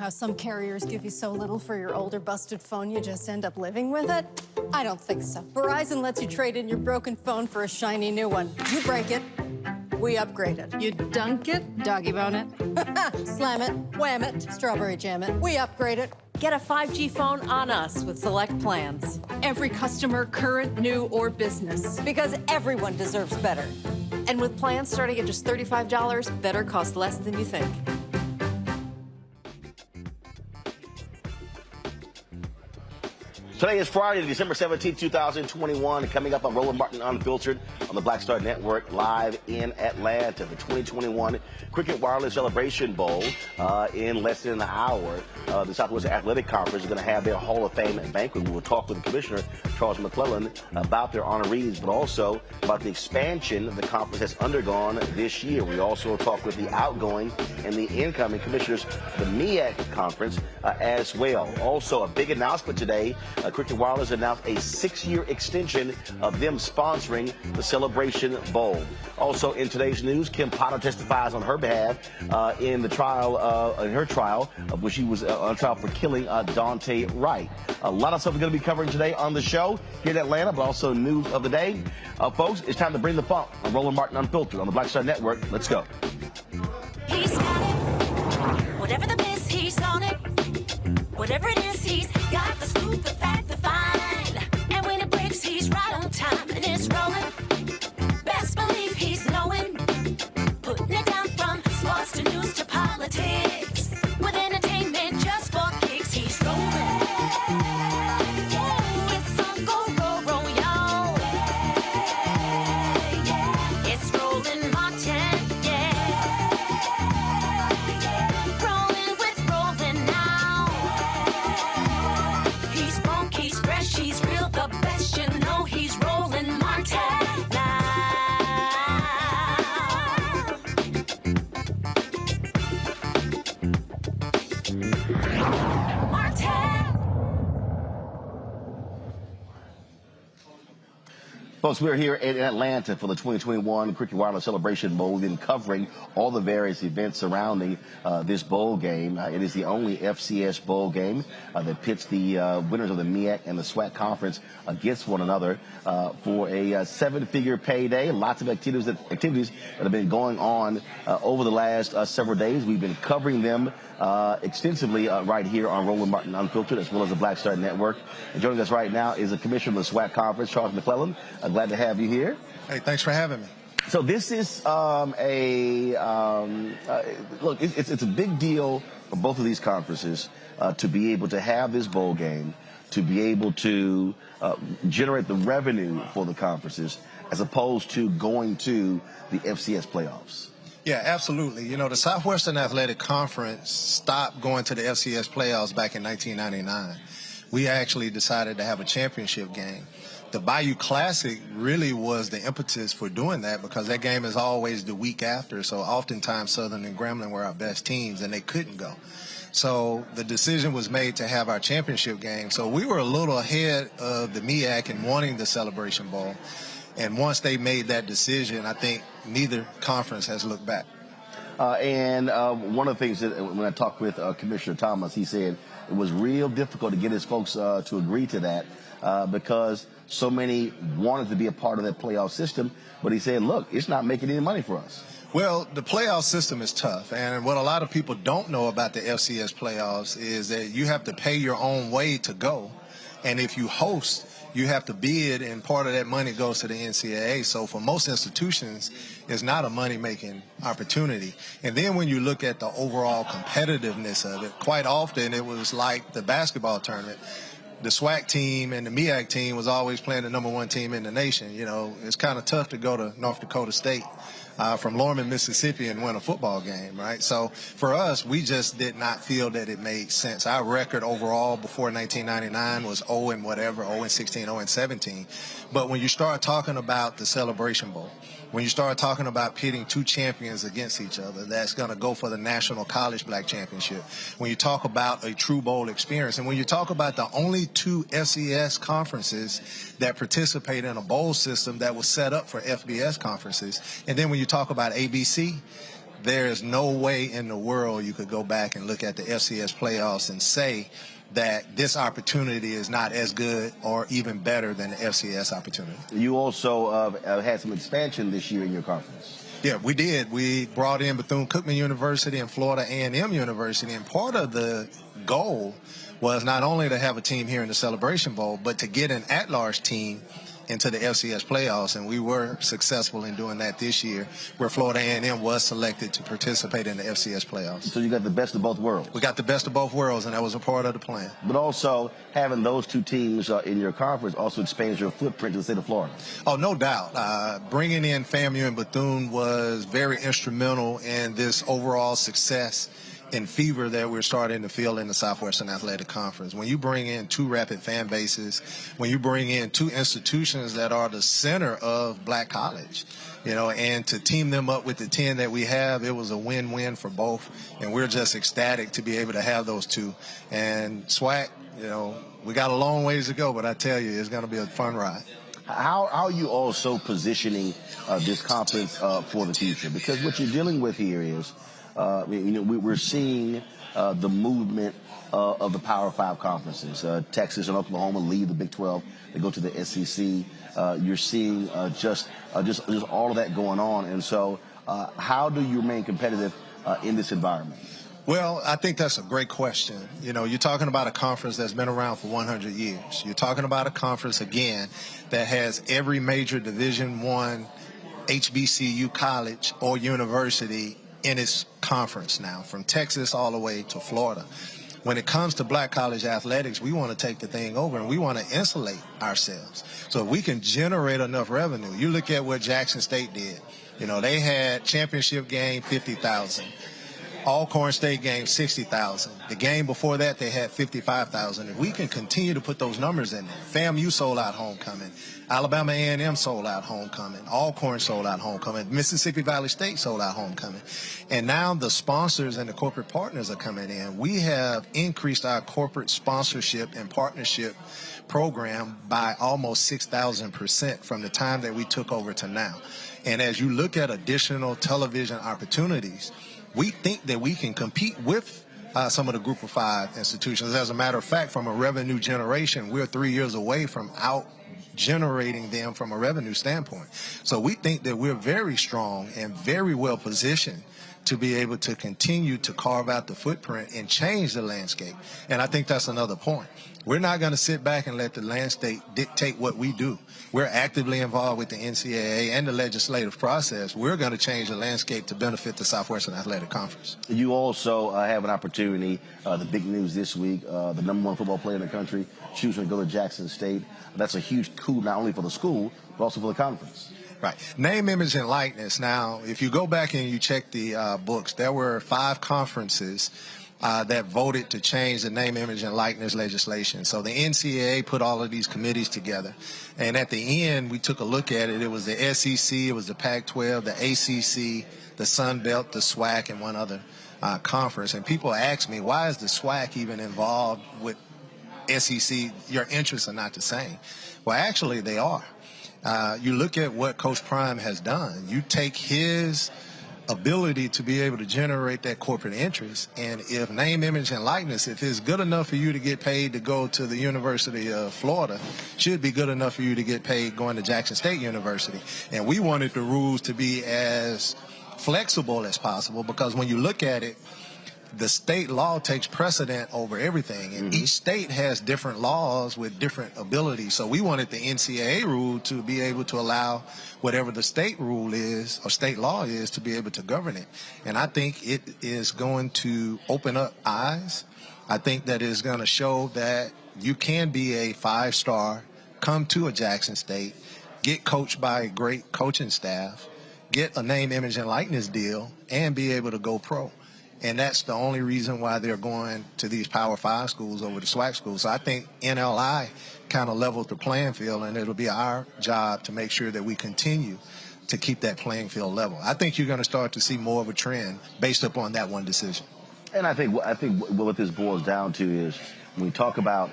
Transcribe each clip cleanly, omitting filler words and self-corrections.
How some carriers give you so little for your older busted phone you just end up living with it? I don't think so. Verizon lets you trade in your broken phone for a shiny new one. You break it, we upgrade it. You dunk it, doggy bone it, slam it, wham it, strawberry jam it. We upgrade it. Get a 5G phone on us with select plans. every customer, current, new, or business. Because everyone deserves better. And with plans starting at just $35, better costs less than you think. Today is Friday, December 17, 2021. Coming up on Roland Martin Unfiltered on the Black Star Network, live in Atlanta. The 2021 Cricket Wireless Celebration Bowl in less than an hour. the Southwest Athletic Conference is going to have their Hall of Fame banquet. We will talk with the commissioner, Charles Mcclellan, about their honorees, but also about the expansion the conference has undergone this year. We also will talk with the outgoing and the incoming commissioners of the MEAC conference as well. Also, a big announcement today. Cricket Wireless announced a 6-year extension of them sponsoring the Celebration Bowl. Also, in today's news, Kim Potter testifies on her behalf in her trial, where she was on trial for killing Daunte Wright. A lot of stuff we're going to be covering today on the show here in Atlanta, but also news of the day. Folks, it's time to bring the funk on Roland Martin Unfiltered on the Black Star Network. Let's go. He's got it. Whatever the miss, he's on it. Whatever it is, he's got the scoop, the fact, the find. And when it breaks, he's right on time and it's rolling. Best believe he's knowing. Putting it down from sports to news to politics. With entertainment just for kicks, he's rolling. It's on go, roll, y'all. It's Roland Martin, rolling with Roland now. He's funk, he's fresh, he's real, the best, you know he's Roland Martin now. Folks, we're here in Atlanta for the 2021 Cricket Wireless Celebration Bowl. We've been covering all the various events surrounding this bowl game. It is the only FCS bowl game that pits the winners of the MEAC and the SWAC conference against one another for a 7-figure payday. Lots of activities that have been going on over the last several days. We've been covering them extensively right here on Roland Martin Unfiltered, as well as the Black Star Network. And joining us right now is the commissioner of the SWAC conference, Charles Mcclellan. Glad to have you here. Hey, thanks for having me. So this is look, it's a big deal for both of these conferences to be able to have this bowl game, to be able to generate the revenue for the conferences, as opposed to going to the FCS playoffs. Yeah, absolutely. You know, the Southwestern Athletic Conference stopped going to the FCS playoffs back in 1999. We actually decided to have a championship game. The Bayou Classic really was the impetus for doing that, because that game is always the week after. So oftentimes Southern and Grambling were our best teams, and they couldn't go. So the decision was made to have our championship game. So we were a little ahead of the MEAC in wanting the Celebration Bowl. And once they made that decision, I think neither conference has looked back. And one of the things that when I talked with Commissioner Thomas, he said it was real difficult to get his folks to agree to that because so many wanted to be a part of that playoff system. But he said, look, it's not making any money for us. Well, the playoff system is tough. And what a lot of people don't know about the FCS playoffs is that you have to pay your own way to go. And if you host, you have to bid, and part of that money goes to the NCAA. So for most institutions, it's not a money-making opportunity. And then when you look at the overall competitiveness of it, quite often it was like the basketball tournament. The SWAC team and the MEAC team was always playing the #1 team in the nation. You know, it's kind of tough to go to North Dakota State from Lorman, Mississippi, and win a football game, right? So for us, we just did not feel that it made sense. Our record overall before 1999 was 0-16, 0-17. But when you start talking about the Celebration Bowl, when you start talking about pitting two champions against each other, that's going to go for the National College Black Championship. When you talk about a true bowl experience, and when you talk about the only two FCS conferences that participate in a bowl system that was set up for FBS conferences, and then when you talk about ABC, there is no way in the world you could go back and look at the FCS playoffs and say that this opportunity is not as good or even better than the FCS opportunity. You also had some expansion this year in your conference. Yeah, we did. We brought in Bethune-Cookman University and Florida A&M University, and part of the goal was not only to have a team here in the Celebration Bowl, but to get an at-large team into the FCS playoffs, and we were successful in doing that this year, where Florida A&M was selected to participate in the FCS playoffs. So you got the best of both worlds. We got the best of both worlds, and that was a part of the plan. But also, having those two teams in your conference also expands your footprint to the state of Florida. Oh, no doubt. Bringing in FAMU and Bethune was very instrumental in this overall success and fever that we're starting to feel in the Southwestern Athletic Conference. When you bring in two rapid fan bases, when you bring in two institutions that are the center of black college, you know, and to team them up with the 10 that we have, it was a win-win for both. And we're just ecstatic to be able to have those two. And SWAC, you know, we got a long ways to go, but I tell you, it's going to be a fun ride. How are you also positioning this conference for the future? Because what you're dealing with here is, we're seeing the movement of the Power 5 conferences. Texas and Oklahoma leave the Big 12. They go to the SEC. You're seeing just all of that going on. And so how do you remain competitive in this environment? Well, I think that's a great question. You know, you're talking about a conference that's been around for 100 years. You're talking about a conference, again, that has every major Division I HBCU college or university in its conference now, from Texas all the way to Florida. When it comes to black college athletics, we want to take the thing over and we want to insulate ourselves. So if we can generate enough revenue, you look at what Jackson State did. You know, they had championship game, 50,000. Alcorn State game, 60,000. The game before that, they had 55,000. If we can continue to put those numbers in there, FAMU sold out homecoming, Alabama A&M sold out homecoming, Alcorn sold out homecoming, Mississippi Valley State sold out homecoming. And now the sponsors and the corporate partners are coming in. We have increased our corporate sponsorship and partnership program by almost 6,000% from the time that we took over to now. And as you look at additional television opportunities, we think that we can compete with some of the Group of 5 institutions. As a matter of fact, from a revenue generation, we're 3 years away from out generating them from a revenue standpoint. So we think that we're very strong and very well positioned to be able to continue to carve out the footprint and change the landscape. And I think that's another point. We're not going to sit back and let the landscape dictate what we do. We're actively involved with the NCAA and the legislative process. We're going to change the landscape to benefit the Southwestern Athletic Conference. You also have an opportunity, the big news this week, the #1 football player in the country, choosing to go to Jackson State. That's a huge coup not only for the school, but also for the conference. Right. Name, image, and likeness. Now, if you go back and you check the books, there were 5 conferences that voted to change the name, image, and likeness legislation. So the NCAA put all of these committees together. And at the end, we took a look at it. It was the SEC, it was the Pac-12, the ACC, the Sun Belt, the SWAC, and one other conference. And people ask me, why is the SWAC even involved with SEC? Your interests are not the same. Well, actually, they are. You look at what Coach Prime has done. You take his ability to be able to generate that corporate interest, and if name, image, and likeness, if it's good enough for you to get paid to go to the University of Florida, should be good enough for you to get paid going to Jackson State University. And we wanted the rules to be as flexible as possible, because when you look at it, the state law takes precedent over everything, and each state has different laws with different abilities. So we wanted the NCAA rule to be able to allow whatever the state rule is or state law is to be able to govern it. And I think it is going to open up eyes. I think that it's going to show that you can be a 5-star, come to a Jackson State, get coached by a great coaching staff, get a name, image, and likeness deal, and be able to go pro. And that's the only reason why they're going to these Power 5 schools over the SWAC schools. So I think NLI kind of leveled the playing field, and it'll be our job to make sure that we continue to keep that playing field level. I think you're going to start to see more of a trend based upon that one decision. And I think what this boils down to is when we talk about,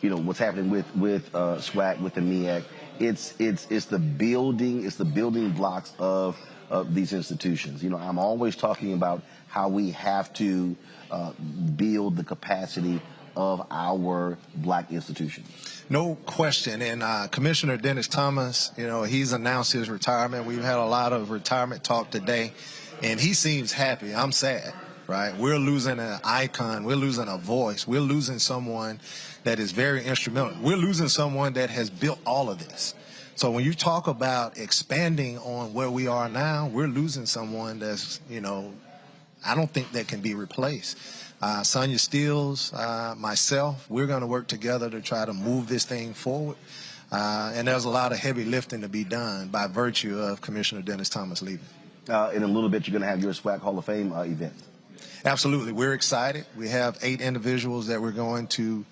you know, what's happening with SWAC, with the MEAC, it's the building blocks of these institutions. You know, I'm always talking about how we have to build the capacity of our black institutions. No question. And Commissioner Dennis Thomas, you know, he's announced his retirement. We've had a lot of retirement talk today, and he seems happy. I'm sad, right? We're losing an icon. We're losing a voice. We're losing someone that is very instrumental. We're losing someone that has built all of this. So when you talk about expanding on where we are now, we're losing someone that's, you know, I don't think that can be replaced. Sonia Steele, myself, we're going to work together to try to move this thing forward. And there's a lot of heavy lifting to be done by virtue of Commissioner Dennis Thomas leaving. In a little bit, you're going to have your SWAC Hall of Fame event. Absolutely. We're excited. We have 8 individuals that we're going to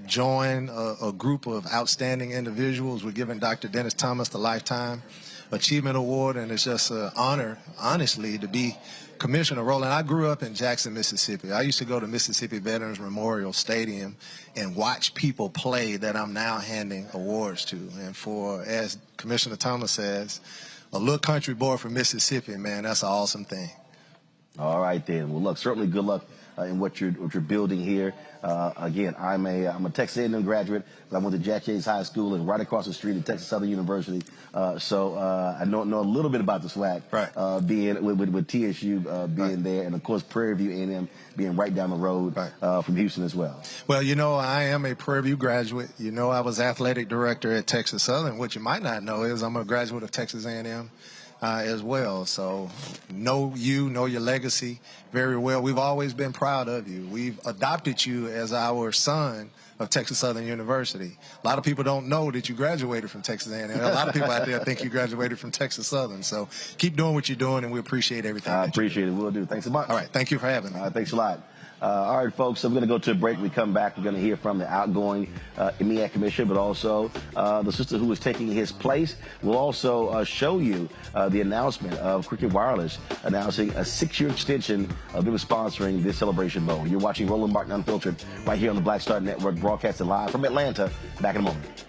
join a group of outstanding individuals. We're giving Dr. Dennis Thomas the Lifetime Achievement Award, and it's just an honor, honestly, to be Commissioner Roland. I grew up in Jackson, Mississippi. I used to go to Mississippi Veterans Memorial Stadium and watch people play that I'm now handing awards to. And for, as Commissioner Thomas says, a little country boy from Mississippi, man, that's an awesome thing. All right, then. Well, look, certainly good luck in what you're building here. Again, I'm a Texas A&M graduate, but I went to Jack Yates High School and right across the street at Texas Southern University. So I know a little bit about the SWAC, right. Being with TSU being right. there, and of course Prairie View A&M being right down the road right. From Houston as well. Well, you know, I am a Prairie View graduate. You know, I was athletic director at Texas Southern. What you might not know is I'm a graduate of Texas A&M. As well. So know your legacy very well. We've always been proud of you. We've adopted you as our son of Texas Southern University. A lot of people don't know that you graduated from Texas A&M. A lot of people out there think you graduated from Texas Southern. So keep doing what you're doing, and we appreciate everything. I appreciate it. We'll do. Thanks so much. All right. Thank you for having me. Thanks a lot. All right, folks, so we're going to go to a break. We come back, we're going to hear from the outgoing MEAC commissioner, but also the sister who is taking his place. We'll also show you the announcement of Cricket Wireless announcing a 6-year extension of them sponsoring this Celebration Bowl. You're watching Roland Martin Unfiltered right here on the Black Star Network, broadcasting live from Atlanta. Back in a moment.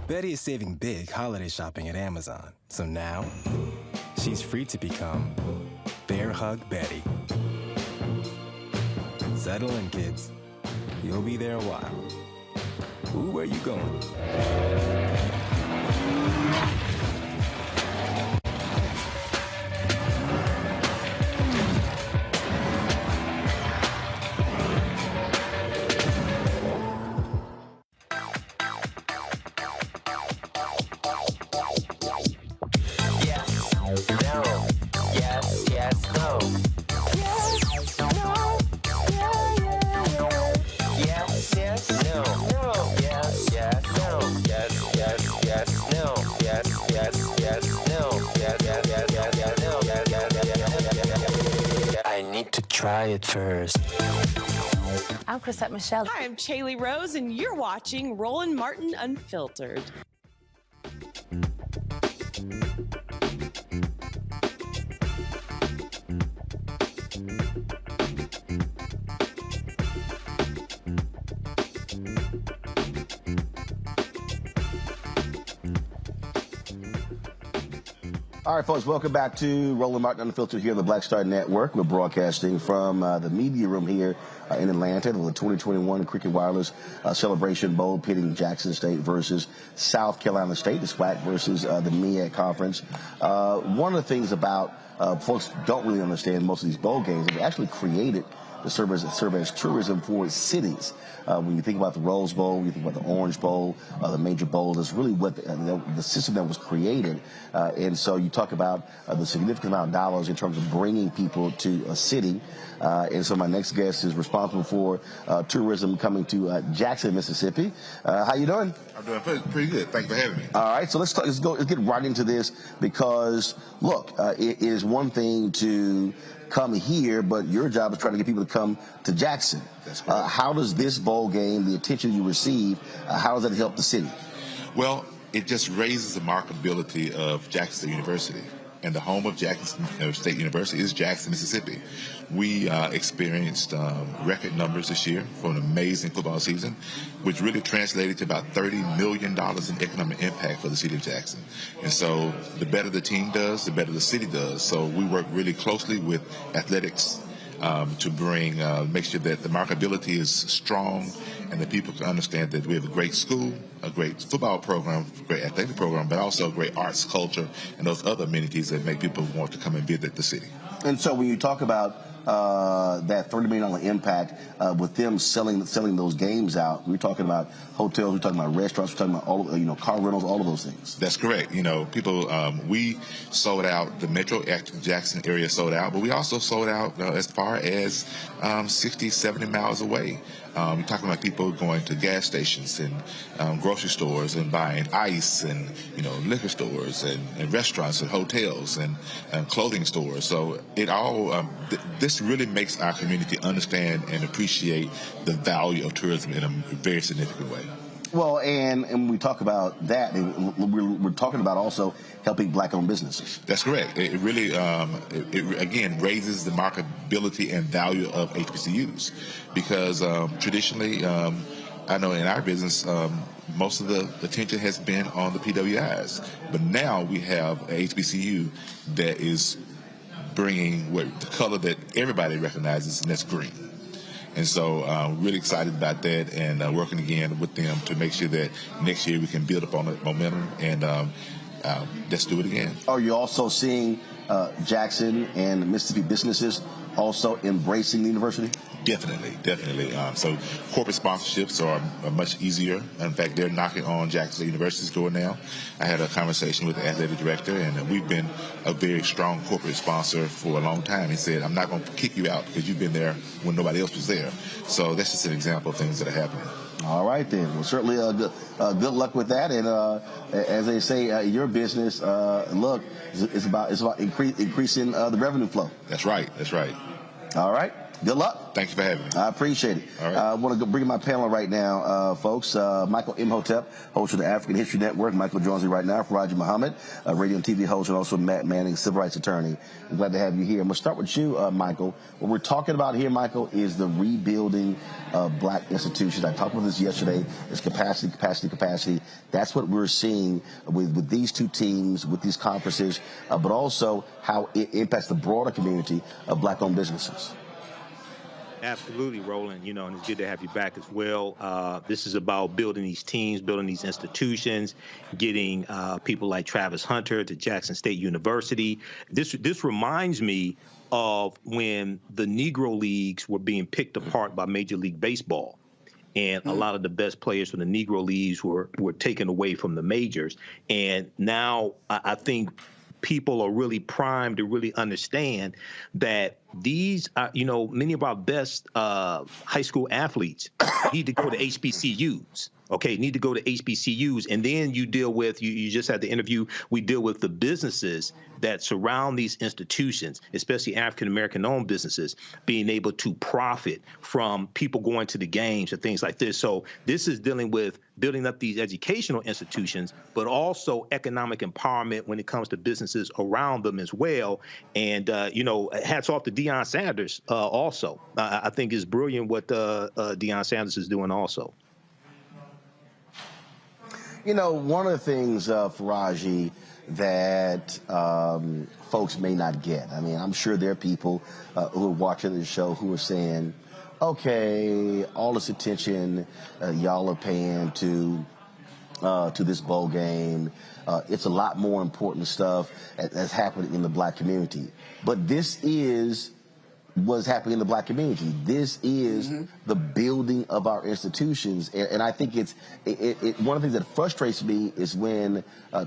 Betty is saving big holiday shopping at Amazon, so now she's free to become Bear Hug Betty. Settle in, kids. You'll be there a while. Ooh, where you going? Try it first. I'm Chrisette Michelle. Hi, I'm Chaley Rose, and you're watching Roland Martin Unfiltered. All right, folks, welcome back to Roland Martin Unfiltered here on the Black Star Network. We're broadcasting from the media room here in Atlanta, the 2021 Cricket Wireless Celebration Bowl, pitting Jackson State versus South Carolina State, the SWAC versus the MEAC Conference. One of the things about folks don't really understand most of these bowl games, they actually created to serve as tourism for cities. When you think about the Rose Bowl, when you think about the Orange Bowl, the major bowls, that's really what the system that was created. And so you talk about the significant amount of dollars in terms of bringing people to a city. And so my next guest is responsible for tourism coming to Jackson, Mississippi. How you doing? I'm doing pretty good. Thanks for having me. All right, so let's get right into this because, look, it is one thing to come here, but your job is trying to get people to come to Jackson. That's correct. How does this bowl game, the attention you receive, how does that help the city? Well, it just raises the marketability of Jackson University. and the home of Jackson State University is Jackson, Mississippi. We experienced record numbers this year for an amazing football season, which really translated to about $30 million in economic impact for the city of Jackson. And so the better the team does, the better the city does. So we work really closely with athletics to make sure that the marketability is strong and that people can understand that we have a great school, a great football program, a great athletic program, but also a great arts, culture, and those other amenities that make people want to come and visit the city. And so when you talk about that $30 million impact with them selling those games out, we're talking about hotels, we're talking about restaurants, we're talking about all of, car rentals, all of those things. That's correct. People, we sold out, the Metro Jackson area sold out, but we also sold out as far as 60, 70 miles away. We're talking about people going to gas stations and grocery stores and buying ice and, liquor stores and restaurants and hotels and clothing stores. So it all, this really makes our community understand and appreciate the value of tourism in a very significant way. Well, and when we talk about that, we're talking about also helping black-owned businesses. That's correct. It really, it again, raises the marketability and value of HBCUs because traditionally, I know in our business, most of the attention has been on the PWIs. But now we have a HBCU that is bringing the color that everybody recognizes, and that's green. And so really excited about that and working again with them to make sure that next year we can build upon the momentum and let's do it again. Are you also seeing Jackson and Mississippi businesses also embracing the university? Definitely. So corporate sponsorships are much easier. In fact, they're knocking on Jackson State University's door now. I had a conversation with the athletic director, and we've been a very strong corporate sponsor for a long time. He said, I'm not going to kick you out because you've been there when nobody else was there. So that's just an example of things that are happening. All right, then. Well, certainly good luck with that. And as they say, your business, look, it's about increasing the revenue flow. That's right. All right. Good luck. Thank you for having me. I appreciate it. All right. I want to bring in my panel right now, folks. Michael M. Hotep, host of the African History Network. Michael joins me right now. Faraji Muhammad, radio and TV host, and also Matt Manning, civil rights attorney. I'm glad to have you here. I'm going to start with you, Michael. What we're talking about here, Michael, is the rebuilding of black institutions. I talked about this yesterday. It's capacity. That's what we're seeing with these two teams, with these conferences, but also how it impacts the broader community of black-owned businesses. Absolutely, Roland. And it's good to have you back as well. This is about building these teams, building these institutions, getting people like Travis Hunter to Jackson State University. This reminds me of when the Negro Leagues were being picked apart by Major League Baseball. And a lot of the best players from the Negro Leagues were taken away from the majors. And now I think people are really primed to really understand that these, many of our best high school athletes need to go to HBCUs. Need to go to HBCUs. And then you deal with, you just had the interview, we deal with the businesses that surround these institutions, especially African-American owned businesses, being able to profit from people going to the games and things like this. So this is dealing with building up these educational institutions, but also economic empowerment when it comes to businesses around them as well. And, hats off to Deion Sanders also. I think it's brilliant what Deion Sanders is doing also. One of the things, Faraji, that folks may not get. I mean, I'm sure there are people who are watching this show who are saying, okay, all this attention y'all are paying to this bowl game, it's a lot more important stuff that's happening in the black community. But this is what's happening in the black community. This is the building of our institutions. And I think it's one of the things that frustrates me is when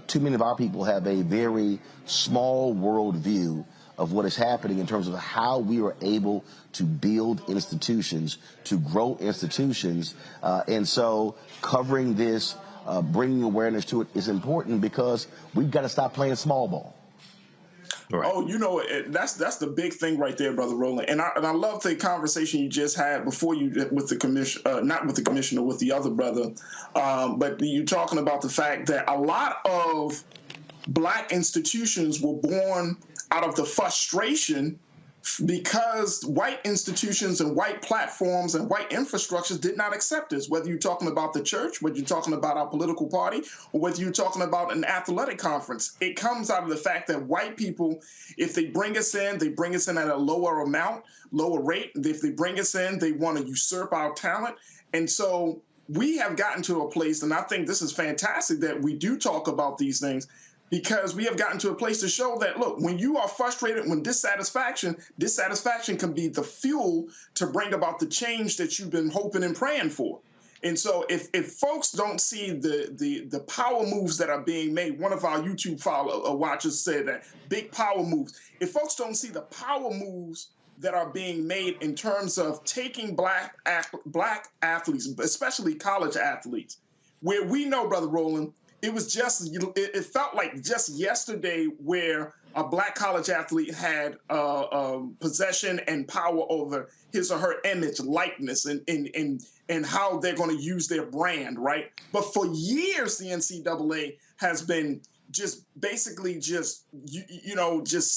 too many of our people have a very small world view of what is happening in terms of how we are able to build institutions, to grow institutions. And so covering this, bringing awareness to it is important because we've got to stop playing small ball. Right. Oh, that's the big thing right there, Brother Roland. And I love the conversation you just had before you with the commissioner, not with the commissioner, with the other brother. But you talking about the fact that a lot of Black institutions were born out of the frustration because white institutions and white platforms and white infrastructures did not accept us, whether you're talking about the church, whether you're talking about our political party, or whether you're talking about an athletic conference. It comes out of the fact that white people, if they bring us in, they bring us in at a lower amount, lower rate. If they bring us in, they want to usurp our talent. And so we have gotten to a place, and I think this is fantastic that we do talk about these things, because we have gotten to a place to show that, look, when you are frustrated, when dissatisfaction can be the fuel to bring about the change that you've been hoping and praying for. And so if folks don't see the power moves that are being made, one of our YouTube watchers said that, big power moves. If folks don't see the power moves that are being made in terms of taking black athletes, especially college athletes, where we know, Brother Roland, it felt like just yesterday where a black college athlete had possession and power over his or her image, likeness, and how they're going to use their brand, right? But for years, the NCAA has been just basically just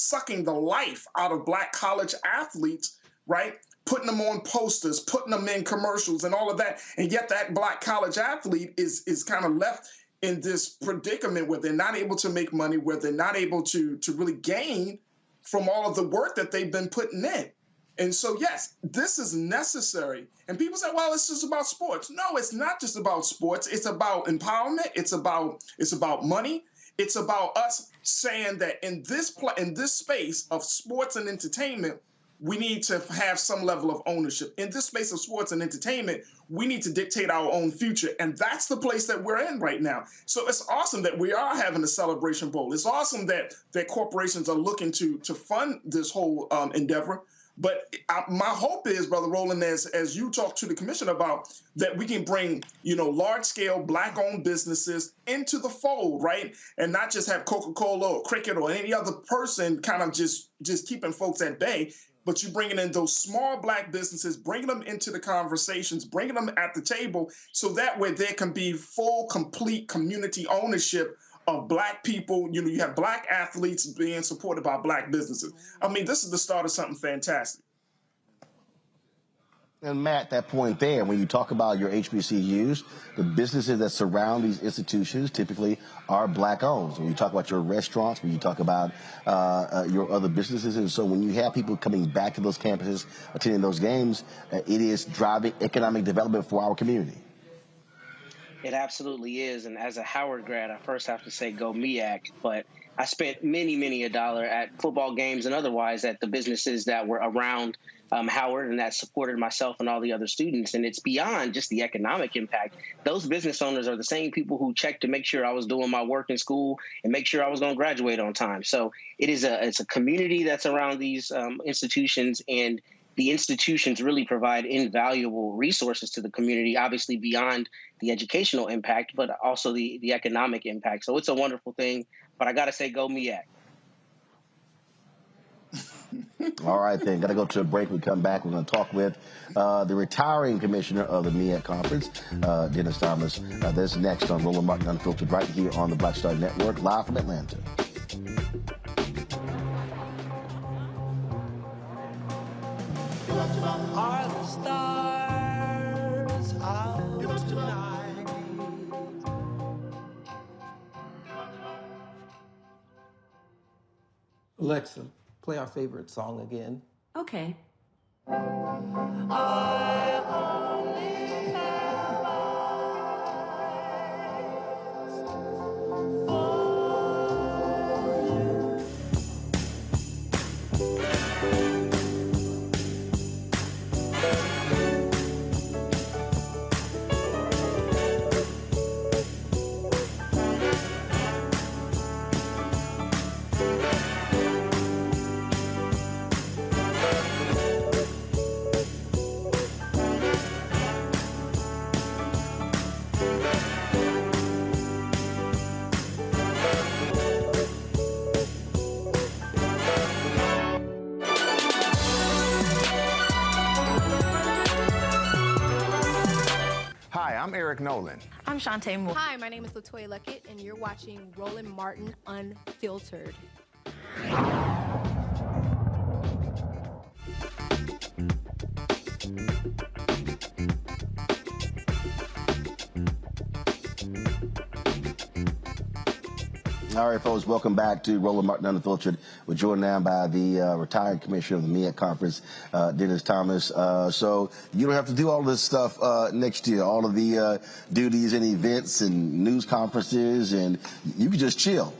sucking the life out of black college athletes, right? Putting them on posters, putting them in commercials and all of that. And yet that black college athlete is kind of left in this predicament where they're not able to make money, where they're not able to really gain from all of the work that they've been putting in. And so, yes, this is necessary. And people say, well, it's just about sports. No, it's not just about sports. It's about empowerment. It's about money. It's about us saying that in this space of sports and entertainment, we need to have some level of ownership. In this space of sports and entertainment, we need to dictate our own future. And that's the place that we're in right now. So it's awesome that we are having a celebration bowl. It's awesome that corporations are looking to fund this whole endeavor. But my hope is, Brother Roland, as you talk to the commission about, that we can bring, large-scale black-owned businesses into the fold, right? And not just have Coca-Cola or Cricket or any other person kind of just keeping folks at bay, but you bringing in those small black businesses, bringing them into the conversations, bringing them at the table, so that way there can be full, complete community ownership of black people. You have black athletes being supported by black businesses. I mean, this is the start of something fantastic. And Matt, that point there, when you talk about your HBCUs, the businesses that surround these institutions typically are black owned. When you talk about your restaurants, when you talk about your other businesses, and so when you have people coming back to those campuses, attending those games, it is driving economic development for our community. It absolutely is. And as a Howard grad, I first have to say go MEAC, but I spent many a dollar at football games and otherwise at the businesses that were around Howard and that supported myself and all the other students. And it's beyond just the economic impact. Those business owners are the same people who checked to make sure I was doing my work in school and make sure I was going to graduate on time. So it's a community that's around these institutions, and the institutions really provide invaluable resources to the community, obviously beyond the educational impact, but also the economic impact. So it's a wonderful thing, but I got to say, go MEAC. All right, then. Got to go to a break. We come back. We're going to talk with the retiring commissioner of the MEAC Conference, Dennis Thomas. That's next on Roland Martin Unfiltered, right here on the Black Star Network, live from Atlanta. Are the stars out tonight? Alexa, play our favorite song again. Okay. I only have eyes for I'm Eric Nolan. I'm Shantae Moore. Hi, my name is LaToya Luckett, and you're watching Roland Martin Unfiltered. All right, folks, welcome back to Roland Martin Unfiltered. We're joined now by the retired commissioner of the MEAC conference, Dennis Thomas. So you don't have to do all this stuff next year, all of the duties and events and news conferences, and you can just chill.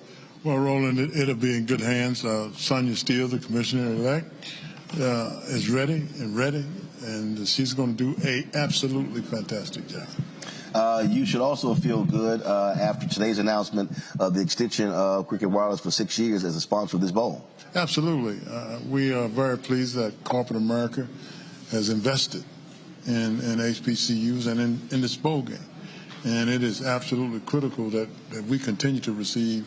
Well, Roland, it'll be in good hands. Sonia Steele, the commissioner-elect, is ready, and she's going to do an absolutely fantastic job. You should also feel good after today's announcement of the extension of Cricket Wireless for 6 years as a sponsor of this bowl. Absolutely. We are very pleased that corporate America has invested in HBCUs and in this bowl game. And it is absolutely critical that we continue to receive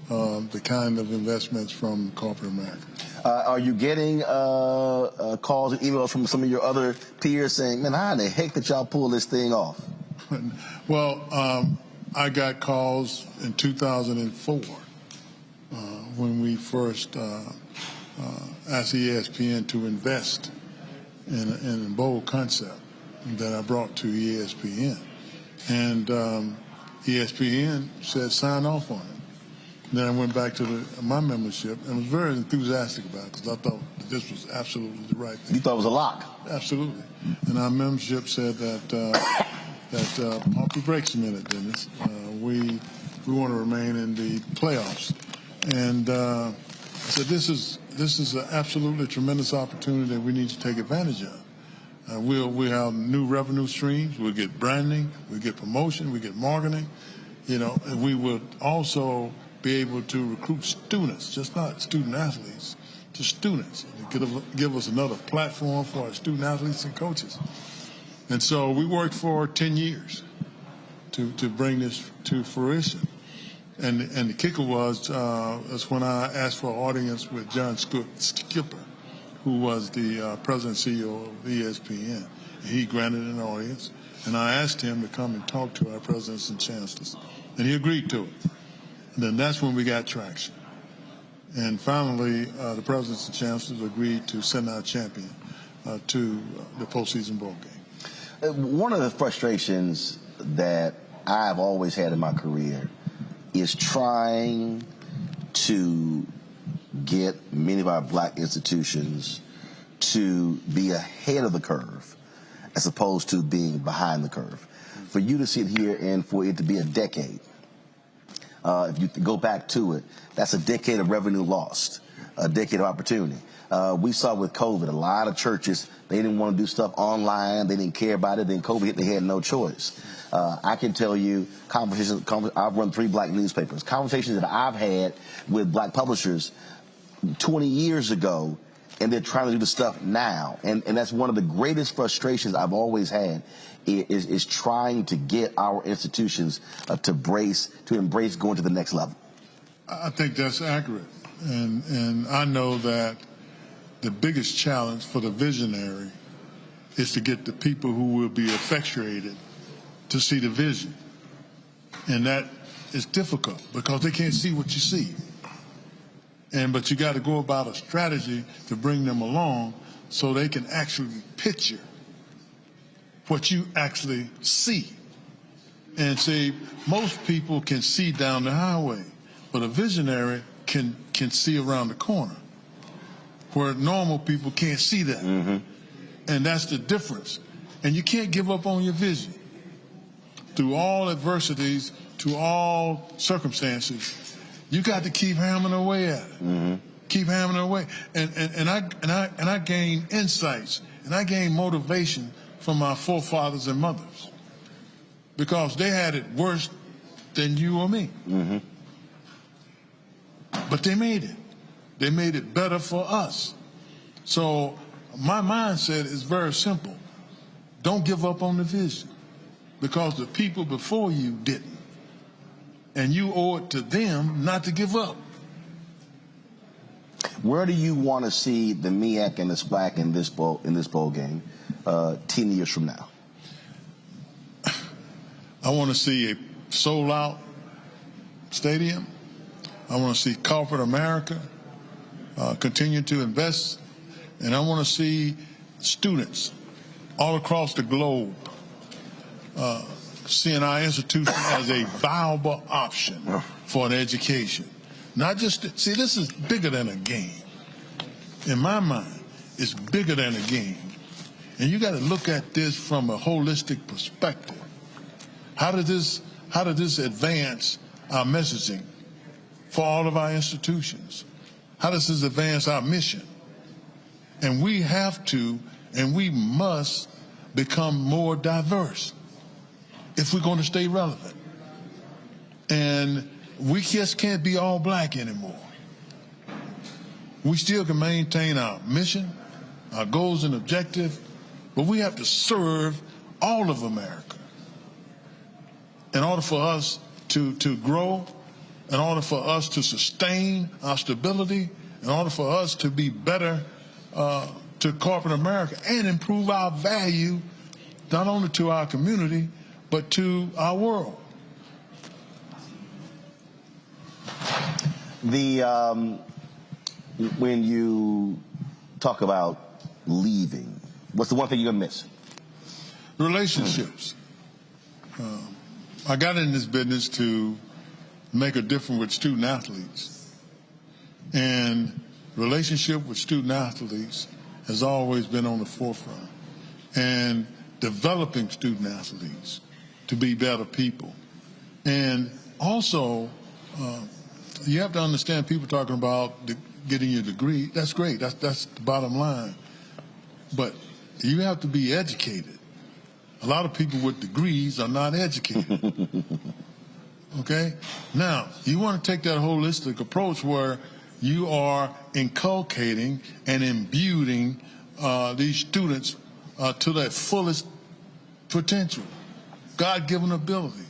the kind of investments from corporate America. Are you getting calls and emails from some of your other peers saying, man, how in the heck did y'all pull this thing off? Well, I got calls in 2004 when we first asked ESPN to invest in a bowl concept that I brought to ESPN. And ESPN said sign off on it. Then I went back to my membership and was very enthusiastic about it because I thought that this was absolutely the right thing. You thought it was a lock? Absolutely. And our membership said that pump the brakes a minute, Dennis. We want to remain in the playoffs. And I said this is an absolutely tremendous opportunity that we need to take advantage of. We'll have new revenue streams. We'll get branding. We'll get promotion. We get marketing. And we will also be able to recruit students, just not student athletes, to students. Give us another platform for our student athletes and coaches. And so we worked for 10 years to bring this to fruition. And the kicker was that's when I asked for an audience with John Skipper, who was the president and CEO of ESPN. And he granted an audience, and I asked him to come and talk to our presidents and chancellors, and he agreed to it. And then that's when we got traction. And finally, the presidents and chancellors agreed to send our champion to the postseason bowl game. One of the frustrations that I've always had in my career is trying to get many of our black institutions to be ahead of the curve as opposed to being behind the curve. For you to sit here and for it to be a decade, if you go back to it, that's a decade of revenue lost, a decade of opportunity. We saw with COVID, a lot of churches, they didn't want to do stuff online. They didn't care about it. Then COVID hit, they had no choice. I can tell you, I've run 3 black newspapers. Conversations that I've had with black publishers 20 years ago, and they're trying to do the stuff now. And that's one of the greatest frustrations I've always had is trying to get our institutions to embrace going to the next level. I think that's accurate. And I know that the biggest challenge for the visionary is to get the people who will be effectuated to see the vision. And that is difficult because they can't see what you see. But you got to go about a strategy to bring them along so they can actually picture what you actually see. And see, most people can see down the highway, but a visionary can see around the corner, where normal people can't see that. Mm-hmm. And that's the difference. And you can't give up on your vision. Through all adversities, to all circumstances, you got to keep hammering away at it. Mm-hmm. Keep hammering away. And I gain insights and I gain motivation from my forefathers and mothers because they had it worse than you or me. Mm-hmm. But they made it. They made it better for us. So my mindset is very simple. Don't give up on the vision because the people before you didn't. And you owe it to them not to give up. Where do you want to see the MEAC and the SWAC in this bowl game 10 years from now? I want to see a sold-out stadium. I want to see corporate America continue to invest. And I want to see students all across the globe seeing our institution as a viable option for an education. Not just, see, this is bigger than a game. In my mind, it's bigger than a game. And you got to look at this from a holistic perspective. How does this advance our messaging for all of our institutions? How does this advance our mission? And we have to, and we must become more diverse if we're going to stay relevant. And we just can't be all black anymore. We still can maintain our mission, our goals and objectives, but we have to serve all of America in order for us to grow, in order for us to sustain our stability, in order for us to be better to corporate America and improve our value not only to our community, but to our world. When you talk about leaving, what's the one thing you're going to miss? Relationships. I got in this business to make a difference with student athletes. And relationship with student athletes has always been on the forefront. And developing student athletes to be better people. And also, you have to understand people talking about getting your degree. That's great. That's the bottom line. But you have to be educated. A lot of people with degrees are not educated. Okay? Now, you want to take that holistic approach where you are inculcating and imbuing these students to their fullest potential, God-given ability.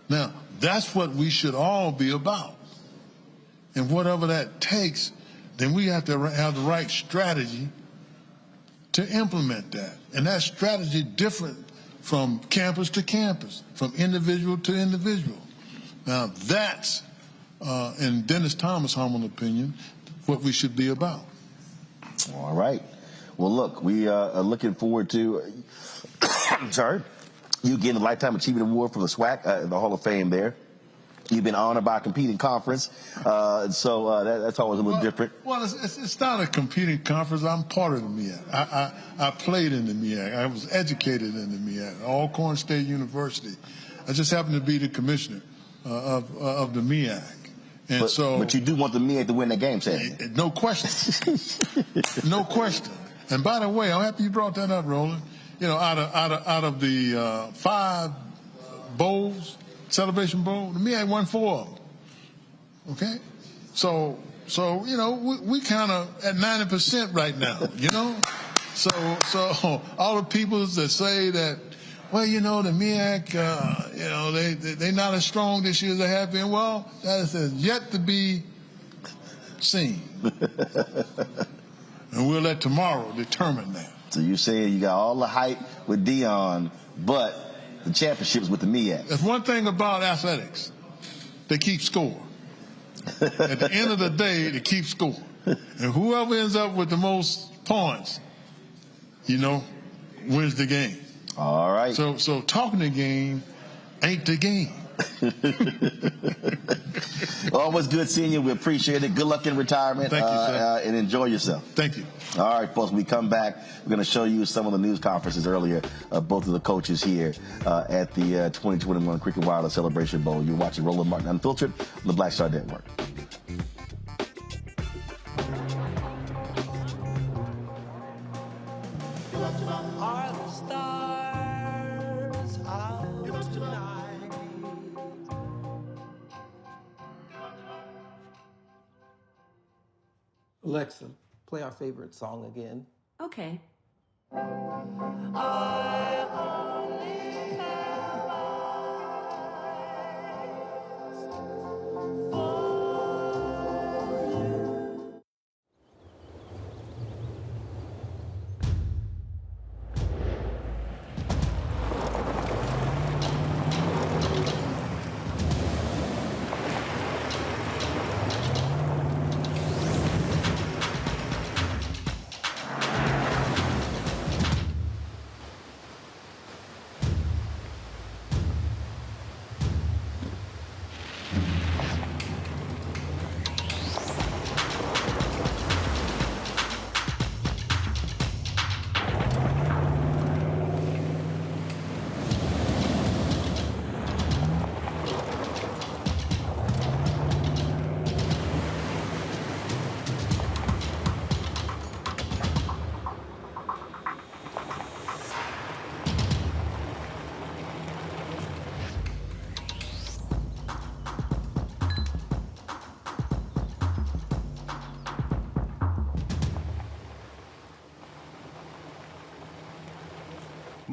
Now, that's what we should all be about. And whatever that takes, then we have to have the right strategy to implement that. And that strategy different from campus to campus, from individual to individual. Now, that's, in Dennis Thomas' humble opinion, what we should be about. All right. Well, look, we are looking forward to, you getting the Lifetime Achievement Award from the SWAC, the Hall of Fame there. You've been honored by a competing conference, so that's always a little different. Well, it's not a competing conference. I'm part of the MEAC. I played in the MEAC. I was educated in the MEAC, Alcorn State University. I just happened to be the commissioner of the MEAC. And but you do want the MEAC to win that game, Sam? No question. No question. And by the way, I'm happy you brought that up, Roland. You know, out of the 5 bowls, Celebration Bowl, the MEAC won 4 of them. Okay? So you know, we kind of at 90% right now, you know? So all the people that say that, well, you know, the MEAC, you know, they're not as strong this year as they have been. Well, that is yet to be seen. And we'll let tomorrow determine that. So you're saying you got all the hype with Deion, but the championship's with the MEAC. There's one thing about athletics. They keep score. At the end of the day, they keep score. And whoever ends up with the most points, you know, wins the game. All right. So talking the game ain't the game. Always good seeing you. We appreciate it. Good luck in retirement. Thank you, sir. And enjoy yourself. Thank you. All right, folks, when we come back, we're going to show you some of the news conferences earlier, both of the coaches here at the 2021 Cricket Wireless Celebration Bowl. You're watching Roland Martin Unfiltered on the Black Star Network. Are the stars out tonight? Alexa, play our favorite song again. Okay. I only have eyes for you.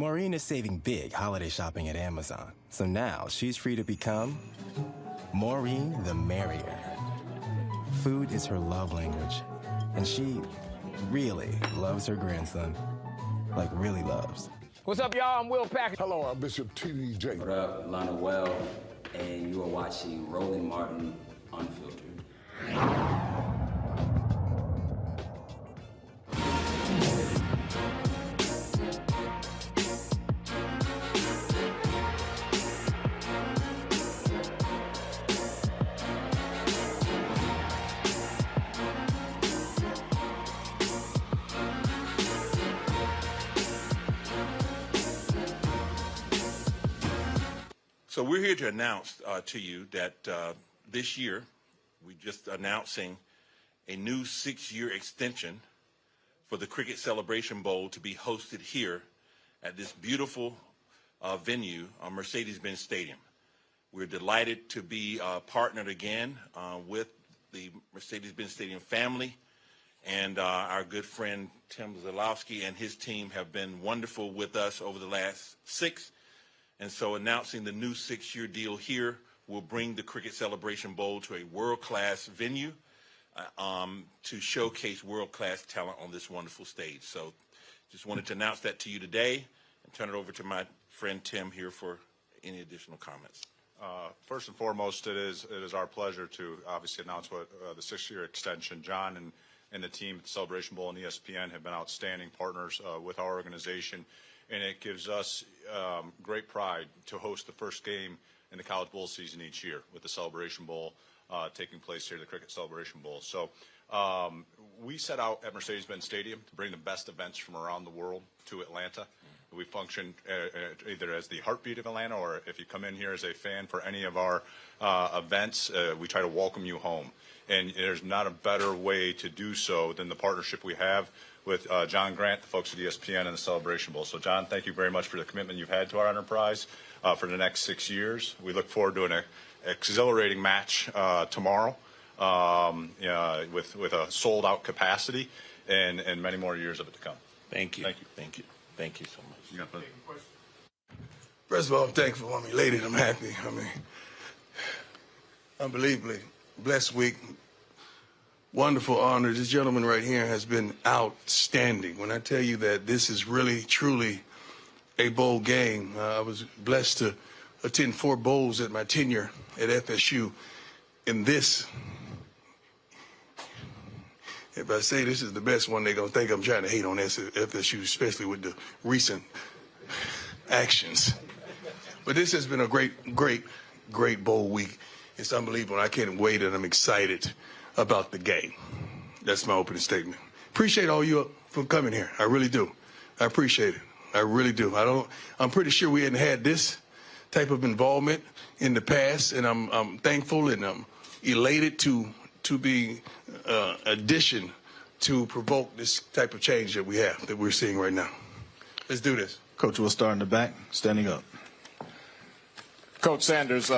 Maureen is saving big holiday shopping at Amazon, so now she's free to become Maureen the Merrier. Food is her love language, and she really loves her grandson. Like, really loves. What's up, y'all? I'm Will Packer. Hello, I'm Bishop T.D.J. What up, Lana Well, and you are watching Roland Martin Unfiltered. So we're here to announce to you that this year, we're just announcing a new 6-year extension for the Cricket Celebration Bowl to be hosted here at this beautiful venue on Mercedes-Benz Stadium. We're delighted to be partnered again with the Mercedes-Benz Stadium family, and our good friend Tim Zalowski and his team have been wonderful with us over the last 6. And so announcing the new 6-year deal here will bring the Cricket Celebration Bowl to a world-class venue to showcase world-class talent on this wonderful stage. So just wanted to announce that to you today and turn it over to my friend Tim here for any additional comments. First and foremost, it is our pleasure to obviously announce what the 6-year extension. John and the team at the Celebration Bowl and ESPN have been outstanding partners with our organization, and it gives us great pride to host the first game in the College Bowl season each year with the Celebration Bowl taking place here, the Cricket Celebration Bowl. So we set out at Mercedes-Benz Stadium to bring the best events from around the world to Atlanta. We function either as the heartbeat of Atlanta, or if you come in here as a fan for any of our events, we try to welcome you home. And there's not a better way to do so than the partnership we have with John Grant, the folks at ESPN, and the Celebration Bowl. So, John, thank you very much for the commitment you've had to our enterprise for the next 6 years. We look forward to an exhilarating match tomorrow with a sold-out capacity and many more years of it to come. Thank you. Thank you. Thank you. Thank you so much. First of all, I'm thankful. Elated. I'm happy. Unbelievably blessed week. Wonderful honor. This gentleman right here has been outstanding. When I tell you that this is really, truly a bowl game, I was blessed to attend 4 bowls at my tenure at FSU. And this, if I say this is the best one, they're going to think I'm trying to hate on FSU, especially with the recent actions. But this has been a great bowl week. It's unbelievable. I can't wait, and I'm excited about the game. That's my opening statement. Appreciate all you for coming here. I really do. I appreciate it. I really do. I'm pretty sure we hadn't had this type of involvement in the past, and I'm thankful and I'm elated to be addition to provoke this type of change that we're seeing right now. Let's do this. Coach, we'll start in the back, standing up. Coach Sanders,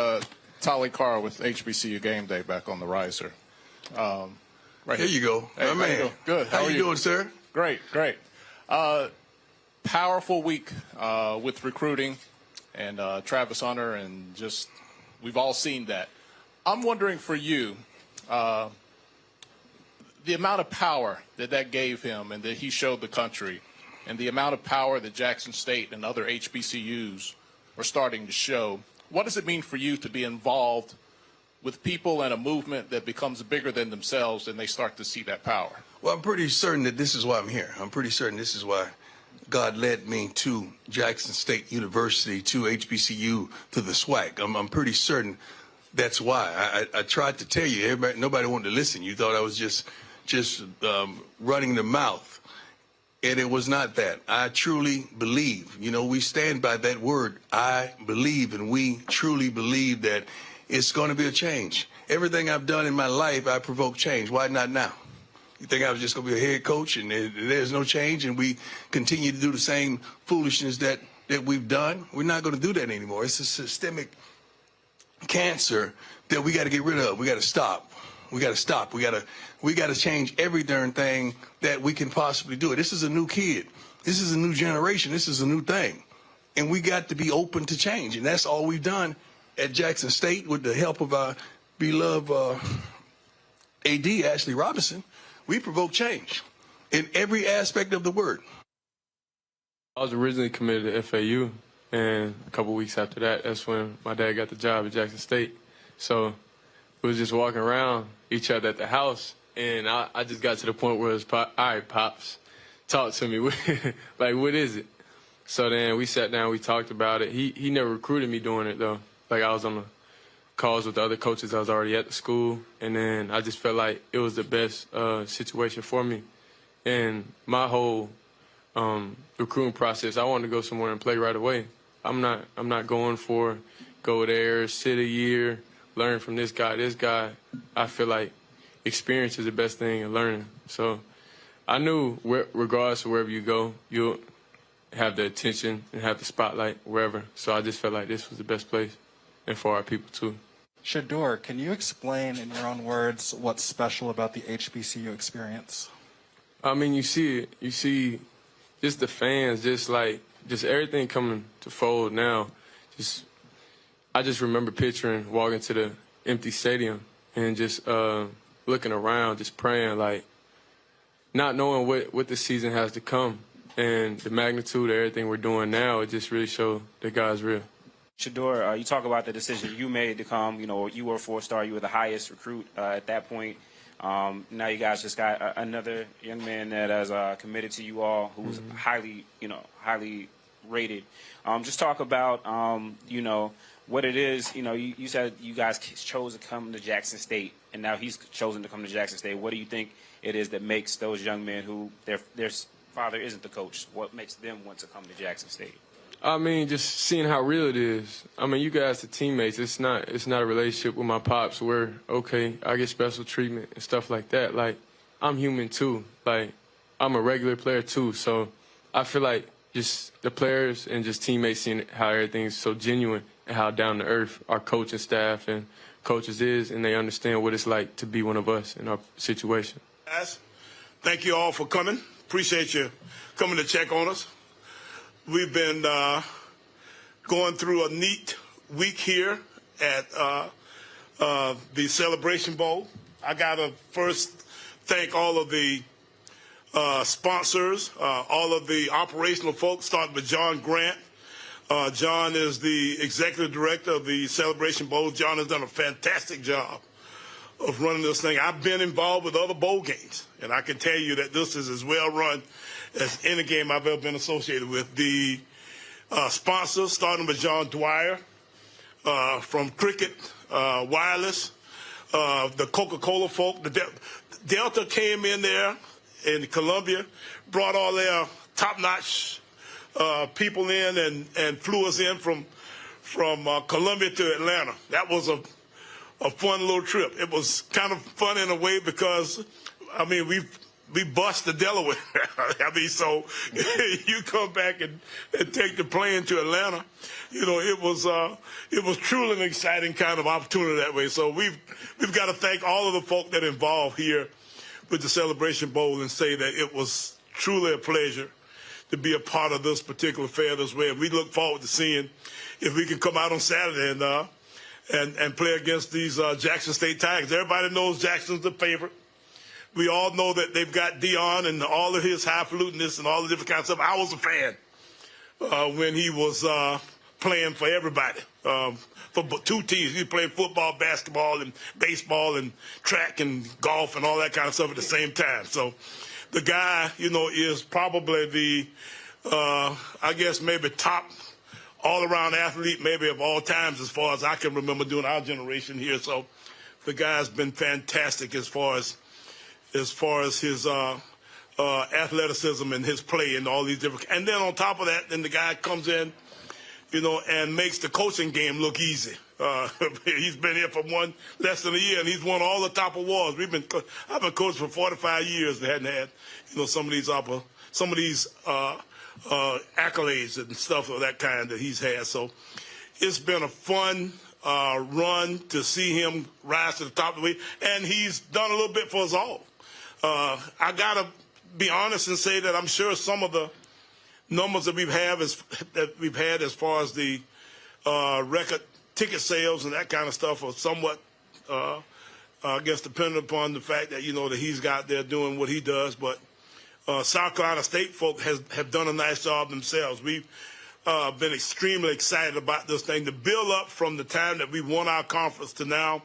Tolly Carr with HBCU Game Day back on the riser. Right here you go. Hey, my man. Good. How you doing, sir? Great. Powerful week with recruiting and Travis Hunter, and just we've all seen that. I'm wondering for you, the amount of power that gave him and that he showed the country, and the amount of power that Jackson State and other HBCUs are starting to show. What does it mean for you to be involved with people and a movement that becomes bigger than themselves and they start to see that power? Well, I'm pretty certain that this is why I'm here. I'm pretty certain this is why God led me to Jackson State University, to HBCU, to the SWAC. I'm pretty certain that's why. I tried to tell you, nobody wanted to listen. You thought I was just running the mouth. And it was not that. I truly believe. We stand by that word, I believe, and we truly believe that it's going to be a change. Everything I've done in my life, I provoke change. Why not now? You think I was just going to be a head coach and there's no change and we continue to do the same foolishness that we've done? We're not going to do that anymore. It's a systemic cancer that we got to get rid of. We got to stop. We got to stop. We got to change every darn thing that we can possibly do. This is a new kid. This is a new generation. This is a new thing. and we got to be open to change. And that's all we've done at Jackson State with the help of our beloved AD, Ashley Robinson. We provoke change in every aspect of the word. I was originally committed to FAU, and a couple weeks after that, that's when my dad got the job at Jackson State. So we was just walking around each other at the house, and I just got to the point where it was, all right, Pops, talk to me. Like, what is it? So then we sat down, we talked about it. He never recruited me doing it, though. Like, I was on the calls with the other coaches. I was already at the school, and then I just felt like it was the best situation for me. And my whole recruiting process, I wanted to go somewhere and play right away. I'm not going for go there, sit a year, learn from this guy. I feel like experience is the best thing in learning. So I knew regardless of wherever you go, you'll have the attention and have the spotlight wherever. So I just felt like this was the best place, and for our people too. Shedeur, can you explain in your own words what's special about the HBCU experience? I mean, you see it. You see just the fans, just everything coming to fold now. I just remember picturing walking to the empty stadium and just looking around, just praying, like not knowing what the season has to come. And the magnitude of everything we're doing now, it just really showed that God's real. Shedeur, you talk about the decision you made to come. You know, you were a 4-star. You were the highest recruit at that point. Now you guys just got another young man that has committed to you all, who's highly rated. Just talk about, what it is. You said you guys chose to come to Jackson State, and now he's chosen to come to Jackson State. What do you think it is that makes those young men who their father isn't the coach, what makes them want to come to Jackson State? I mean, just seeing how real it is. I mean, you guys are teammates. It's not a relationship with my pops where, okay, I get special treatment and stuff like that. Like, I'm human too. Like, I'm a regular player too. So I feel like just the players and just teammates seeing how everything's so genuine and how down to earth our coaching staff and coaches is, and they understand what it's like to be one of us in our situation. Guys, thank you all for coming. Appreciate you coming to check on us. We've been going through a neat week here at the Celebration Bowl. I got to first thank all of the sponsors, all of the operational folks, starting with John Grant. John is the executive director of the Celebration Bowl. John has done a fantastic job of running this thing. I've been involved with other bowl games, and I can tell you that this is as well run as any game I've ever been associated with. The sponsors, starting with John Dwyer from Cricket Wireless, the Coca-Cola folk, the Delta came in there in Columbia, brought all their top-notch people in and flew us in from Columbia to Atlanta. That was a fun little trip. It was kind of fun in a way because, I mean, we bust to Delaware. I mean, so you come back and take the plane to Atlanta. It was truly an exciting kind of opportunity that way. So we've got to thank all of the folk that are involved here with the Celebration Bowl and say that it was truly a pleasure to be a part of this particular fair this way. And we look forward to seeing if we can come out on Saturday and play against these Jackson State Tigers. Everybody knows Jackson's the favorite. We all know that they've got Deion and all of his highfalutinous and all the different kinds of stuff. I was a fan when he was playing for everybody, for two teams. He was playing football, basketball, and baseball, and track and golf and all that kind of stuff at the same time. So the guy, is probably the, I guess maybe top all-around athlete maybe of all times as far as I can remember doing our generation here. So the guy's been fantastic as far as his athleticism and his play and all these different. And then on top of that, then the guy comes in, and makes the coaching game look easy. He's been here for less than a year, and he's won all the top awards. I've been coaching for 45 years and hadn't had, some of these accolades and stuff of that kind that he's had. So it's been a fun run to see him rise to the top of the league, and he's done a little bit for us all. I gotta be honest and say that I'm sure some of the numbers that we've had as far as the record ticket sales and that kind of stuff are somewhat, I guess, dependent upon the fact that, that he's got there doing what he does. But South Carolina State folk have done a nice job themselves. We've been extremely excited about this thing. The build up from the time that we won our conference to now,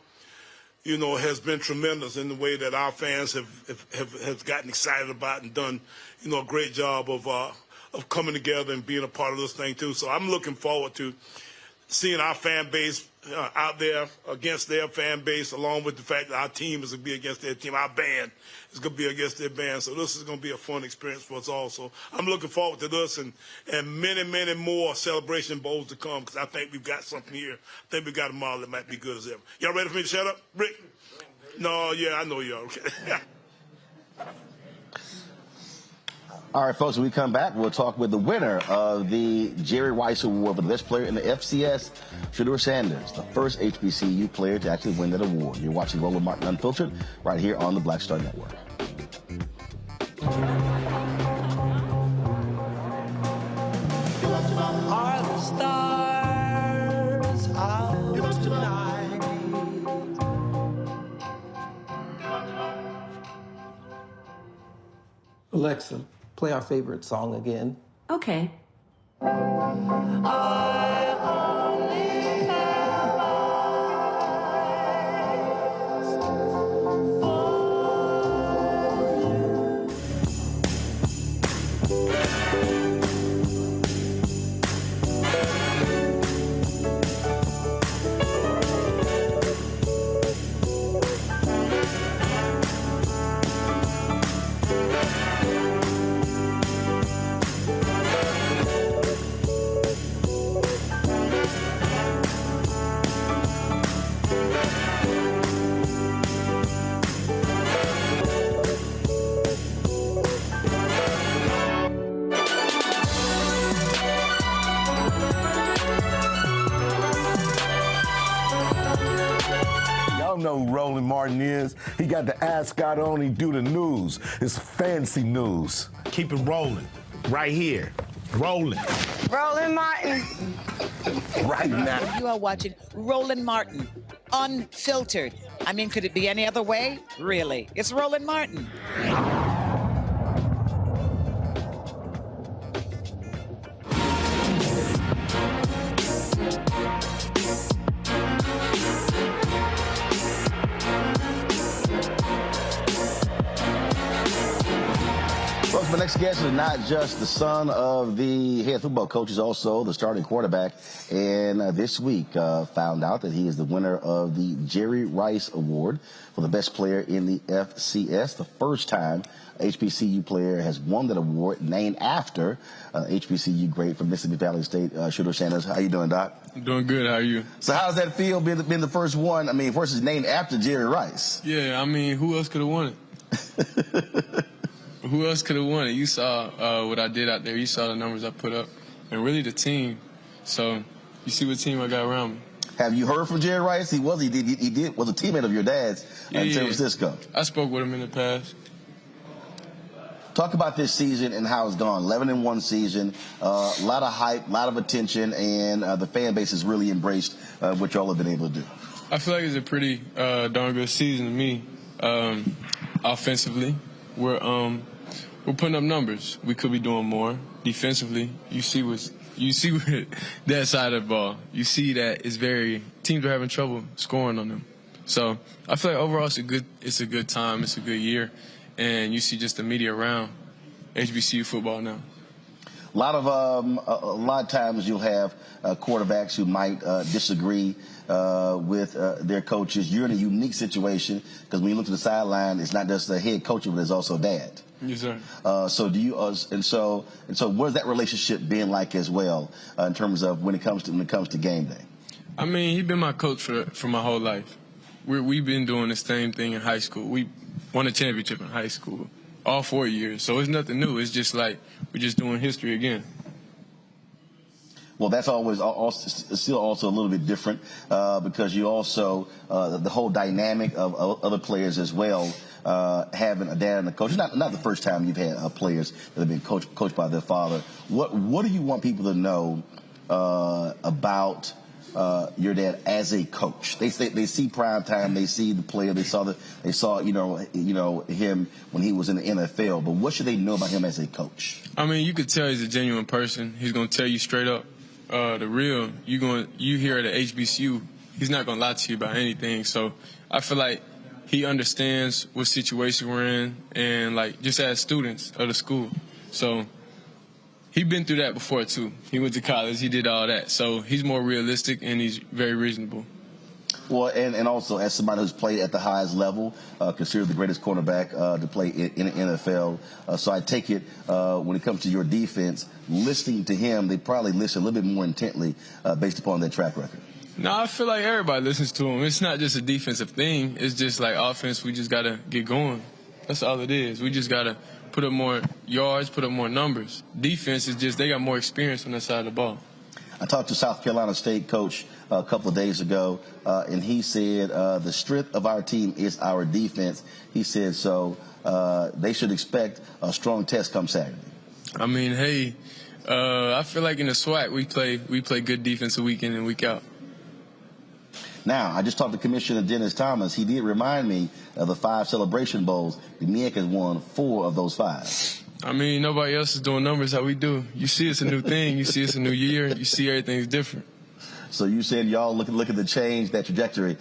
has been tremendous in the way that our fans have gotten excited about and done, a great job of coming together and being a part of this thing too. So I'm looking forward to seeing our fan base out there against their fan base, along with the fact that our team is going to be against their team. Our band is going to be against their band. So this is going to be a fun experience for us all. So I'm looking forward to this and many, many more Celebration Bowls to come, because I think we've got something here. I think we've got a model that might be good as ever. Y'all ready for me to shut up? Rick? No, yeah, I know y'all. All right, folks, when we come back, we'll talk with the winner of the Jerry Rice Award for the best player in the FCS, Deion Sanders, the first HBCU player to actually win that award. You're watching Roland Martin Unfiltered right here on the Black Star Network. Are the stars out tonight? Alexa, play our favorite song again. Okay. I only have eyes Know who Roland Martin is. He got the ascot on, he do the news. It's fancy news. Keep it rolling. Right here. Rolling. Roland Martin. Right now. You are watching Roland Martin Unfiltered. I mean, could it be any other way? Really? It's Roland Martin. My next guest is not just the son of the head football coach, he's also the starting quarterback. And this week found out that he is the winner of the Jerry Rice Award for the best player in the FCS. The first time a HBCU player has won that award, named after HBCU great from Mississippi Valley State, Shedeur Sanders. How you doing, Doc? I'm doing good. How are you? So how does that feel, being the first one? I mean, first is named after Jerry Rice. Yeah, I mean, who else could have won it? Who else could have won it? You saw what I did out there. You saw the numbers I put up, and really the team. So you see what team I got around me. Have you heard from Jerry Rice? He was a teammate of your dad's in San Francisco. I spoke with him in the past. Talk about this season and how it's gone. 11-1 season, a lot of hype, a lot of attention, and the fan base has really embraced what y'all have been able to do. I feel like it's a pretty darn good season to me. Offensively, we're putting up numbers. We could be doing more. Defensively, you see with that side of the ball. You see that teams are having trouble scoring on them. So I feel like overall it's a good time. It's a good year, and you see just the media around HBCU football now. A lot of times you'll have quarterbacks who might disagree with their coaches. You're in a unique situation because when you look to the sideline, it's not just the head coach, but it's also dad. Yes, sir. So do you? And so what has that relationship been like as well in terms of when it comes to game day? I mean, he's been my coach for my whole life. We've been doing the same thing in high school. We won a championship in high school all 4 years. So it's nothing new. It's just like we're just doing history again. Well, that's still also a little bit different because you also the whole dynamic of other players as well having a dad and a coach. It's not the first time you've had players that have been coached by their father. What do you want people to know about your dad as a coach? They see prime time, they see the player, they saw him when he was in the NFL. But what should they know about him as a coach? I mean, you could tell he's a genuine person. He's gonna tell you straight up the real. You here at the HBCU, he's not gonna lie to you about anything. So I feel like he understands what situation we're in, and like just as students of the school. So he's been through that before too. He went to college, he did all that. So he's more realistic and he's very reasonable. Well, and also as somebody who's played at the highest level, considered the greatest cornerback to play in the NFL. So I take it when it comes to your defense, listening to him, they probably listen a little bit more intently based upon their track record. No, I feel like everybody listens to him. It's not just a defensive thing. It's just like offense, we just got to get going. That's all it is. We just got to put up more yards, put up more numbers. Defense is just, they got more experience on that side of the ball. I talked to South Carolina State coach a couple of days ago, and he said the strength of our team is our defense. He said so they should expect a strong test come Saturday. I mean, hey, I feel like in the SWAC we play good defense week in and week out. Now, I just talked to Commissioner Dennis Thomas. He did remind me of the 5 Celebration Bowls. The MEAC has won 4 of those 5. I mean, nobody else is doing numbers how we do. You see it's a new thing. You see it's a new year. You see everything's different. So you said y'all looking to change that trajectory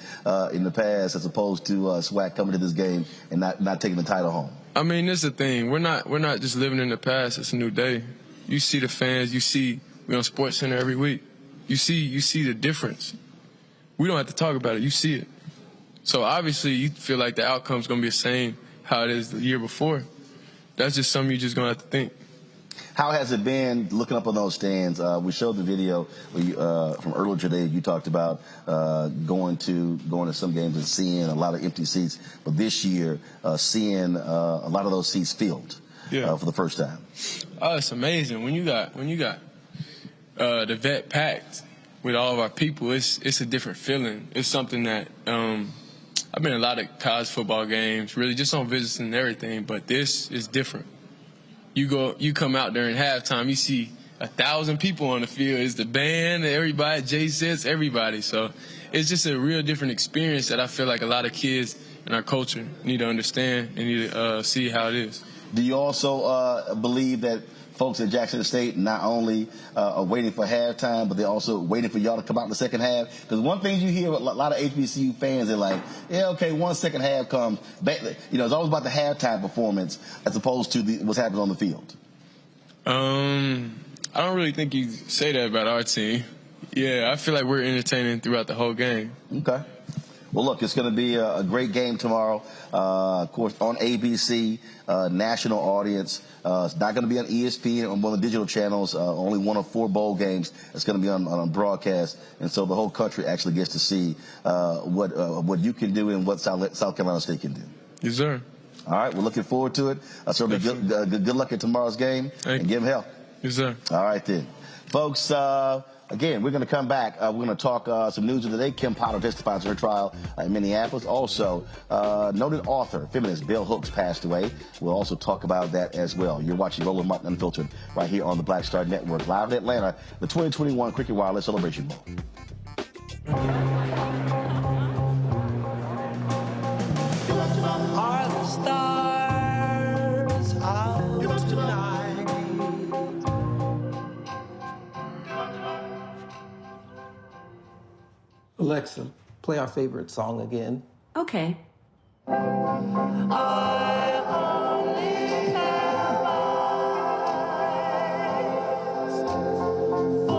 in the past as opposed to SWAC coming to this game and not taking the title home. I mean, this is the thing. We're not just living in the past. It's a new day. You see the fans. You see we're on SportsCenter every week. You see the difference. We don't have to talk about it. You see it. So obviously you feel like the outcome's going to be the same how it is the year before. That's just something you're just going to have to think. How has it been looking up on those stands? We showed the video from earlier today. You talked about going to some games and seeing a lot of empty seats. But this year, seeing a lot of those seats filled for the first time. Oh, it's amazing. When you got the vet packed with all of our people, it's a different feeling. It's something that I've been in a lot of college football games, really just on visits and everything, but this is different. You come out during halftime, you see 1,000 people on the field. It's the band, everybody, J-Sets, everybody. So it's just a real different experience that I feel like a lot of kids in our culture need to understand and need to see how it is. Do you also believe that folks at Jackson State not only are waiting for halftime, but they're also waiting for y'all to come out in the second half? Because one thing you hear a lot of HBCU fans, they're like, yeah, okay, once second half comes, it's always about the halftime performance as opposed to what's happening on the field. I don't really think you say that about our team. Yeah, I feel like we're entertaining throughout the whole game. Okay. Well, look, it's going to be a great game tomorrow. Of course, on ABC, national audience. It's not going to be on ESPN on one of the digital channels. Only one of 4 bowl games. It's going to be on broadcast, and so the whole country actually gets to see what you can do and what South Carolina State can do. Yes, sir. All right, we're looking forward to it. Certainly, good luck at tomorrow's game, and give them hell. Yes, sir. All right, then. Folks, again, we're going to come back. We're going to talk some news of the day. Kim Potter testifies in her trial in Minneapolis. Also, noted author, feminist Bell Hooks passed away. We'll also talk about that as well. You're watching Roland Martin Unfiltered right here on the Black Star Network, live in Atlanta, the 2021 Cricket Wireless Celebration Bowl. Are the stars out tonight? Alexa, play our favorite song again. Okay. I only have eyes for you.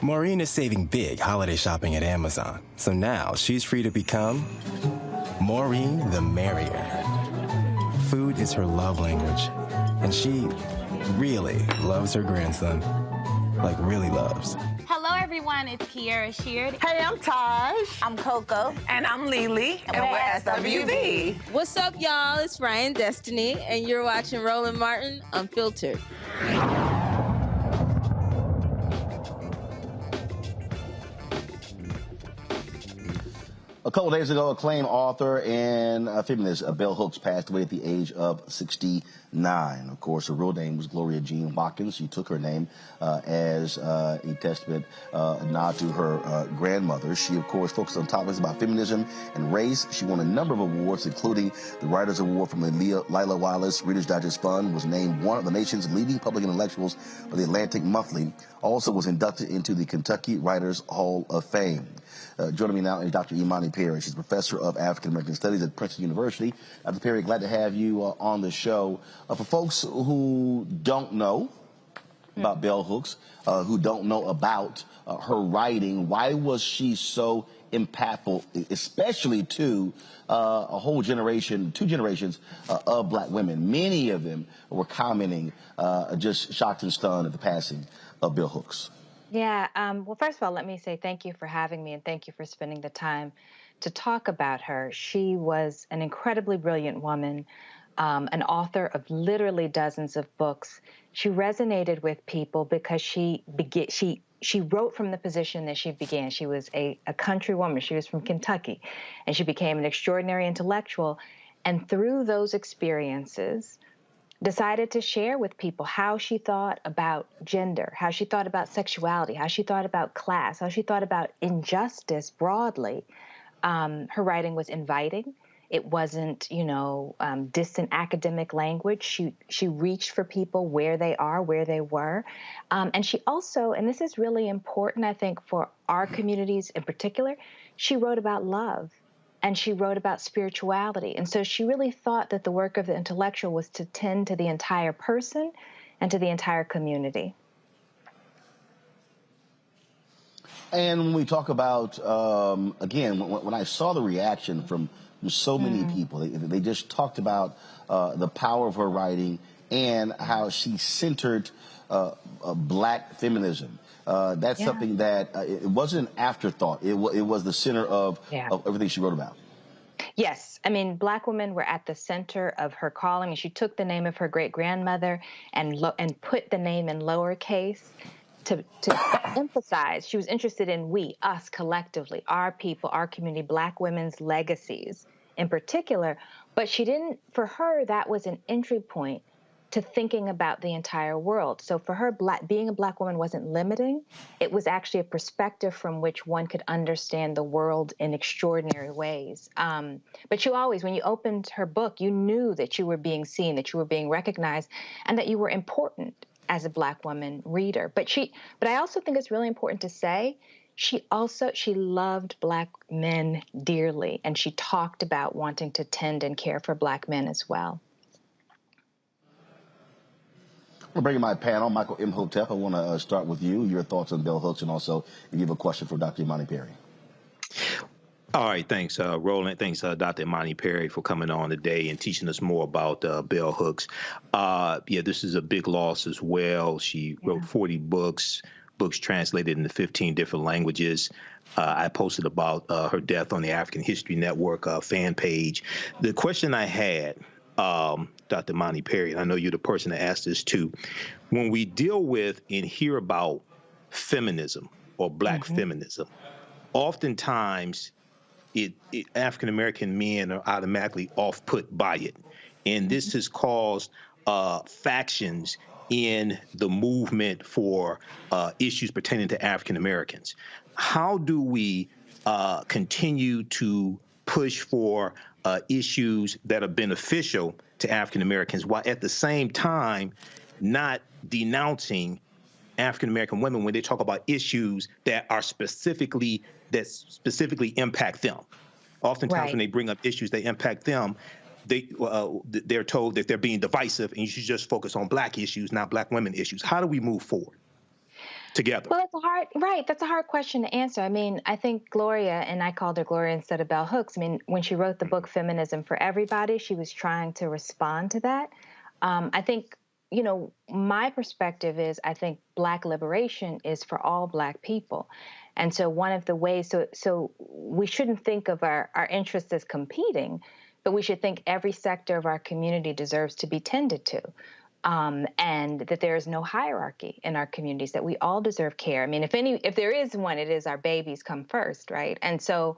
Maureen is saving big holiday shopping at Amazon, so now she's free to become Maureen the Merrier. Food is her love language, and she really loves her grandson. Like, really loves. Hello, everyone. It's Kiara Sheard. Hey, I'm Taj. I'm Coco. And I'm Lily. And we're SWV. What's up, y'all? It's Ryan Destiny, and you're watching Roland Martin Unfiltered. A couple days ago, acclaimed author and feminist Bell Hooks passed away at the age of 69. Of course, her real name was Gloria Jean Watkins. She took her name as a testament, nod to her grandmother. She, of course, focused on topics about feminism and race. She won a number of awards, including the Writers Award from the Lila Wallace Reader's Digest Fund, was named one of the nation's leading public intellectuals for the Atlantic Monthly, also was inducted into the Kentucky Writers Hall of Fame. Joining me now is Dr. Imani Perry. She's professor of African American Studies at Princeton University. Dr. Perry, glad to have you on the show. For folks who don't know about Bell Hooks, who don't know about her writing, why was she so impactful, especially to a whole generation, 2 generations of black women? Many of them were commenting, just shocked and stunned at the passing of Bell Hooks. Yeah, well, first of all, let me say thank you for having me and thank you for spending the time to talk about her. She was an incredibly brilliant woman, an author of literally dozens of books. She resonated with people because she wrote from the position that she began. She was a country woman. She was from Kentucky, and she became an extraordinary intellectual. And through those experiences, decided to share with people how she thought about gender, how she thought about sexuality, how she thought about class, how she thought about injustice broadly. Her writing was inviting. It wasn't, distant academic language. She reached for people where they are, where they were. And she also, and this is really important, I think, for our communities in particular, she wrote about love. And she wrote about spirituality. And so she really thought that the work of the intellectual was to tend to the entire person and to the entire community. And when we talk about, again, when I saw the reaction from so many people, they just talked about the power of her writing and how she centered black feminism. That's something that it wasn't an afterthought. It was the center of everything she wrote about. Yes. I mean, black women were at the center of her calling, and she took the name of her great-grandmother and put the name in lowercase to emphasize. She was interested in we, us, collectively, our people, our community, black women's legacies in particular. But she didn't, for her, that was an entry point to thinking about the entire world. So for her, being a black woman wasn't limiting. It was actually a perspective from which one could understand the world in extraordinary ways. But you always, when you opened her book, you knew that you were being seen, that you were being recognized, and that you were important as a black woman reader. But I also think it's really important to say, she loved black men dearly, and she talked about wanting to tend and care for black men as well. We're bringing my panel, Michael M. Hotep. I want to start with you, your thoughts on Bell Hooks, and also if you have a question for Dr. Imani Perry. All right, thanks, Roland. Thanks, Dr. Imani Perry, for coming on today and teaching us more about Bell Hooks. This is a big loss as well. She wrote 40 books translated into 15 different languages. I posted about her death on the African History Network fan page. The question I had, Dr. Imani Perry, and I know you're the person that asked this too, when we deal with and hear about feminism or black feminism, oftentimes African-American men are automatically off-put by it. And this has caused factions in the movement for issues pertaining to African-Americans. How do we continue to push for issues that are beneficial to African-Americans while at the same time not denouncing African-American women when they talk about issues that are specifically impact them? Oftentimes when they bring up issues that impact them, they're told that they're being divisive and you should just focus on black issues, not black women issues. How do we move forward? together? Well, that's a hard question to answer. I mean, I think Gloria, and I called her Gloria instead of Bell Hooks. I mean, when she wrote the book Feminism for Everybody, she was trying to respond to that. I think, my perspective is I think Black liberation is for all Black people. And so one of the ways, so we shouldn't think of our interests as competing, but we should think every sector of our community deserves to be tended to. And that there is no hierarchy in our communities, that we all deserve care. I mean, if there is one, it is our babies come first, right? And so,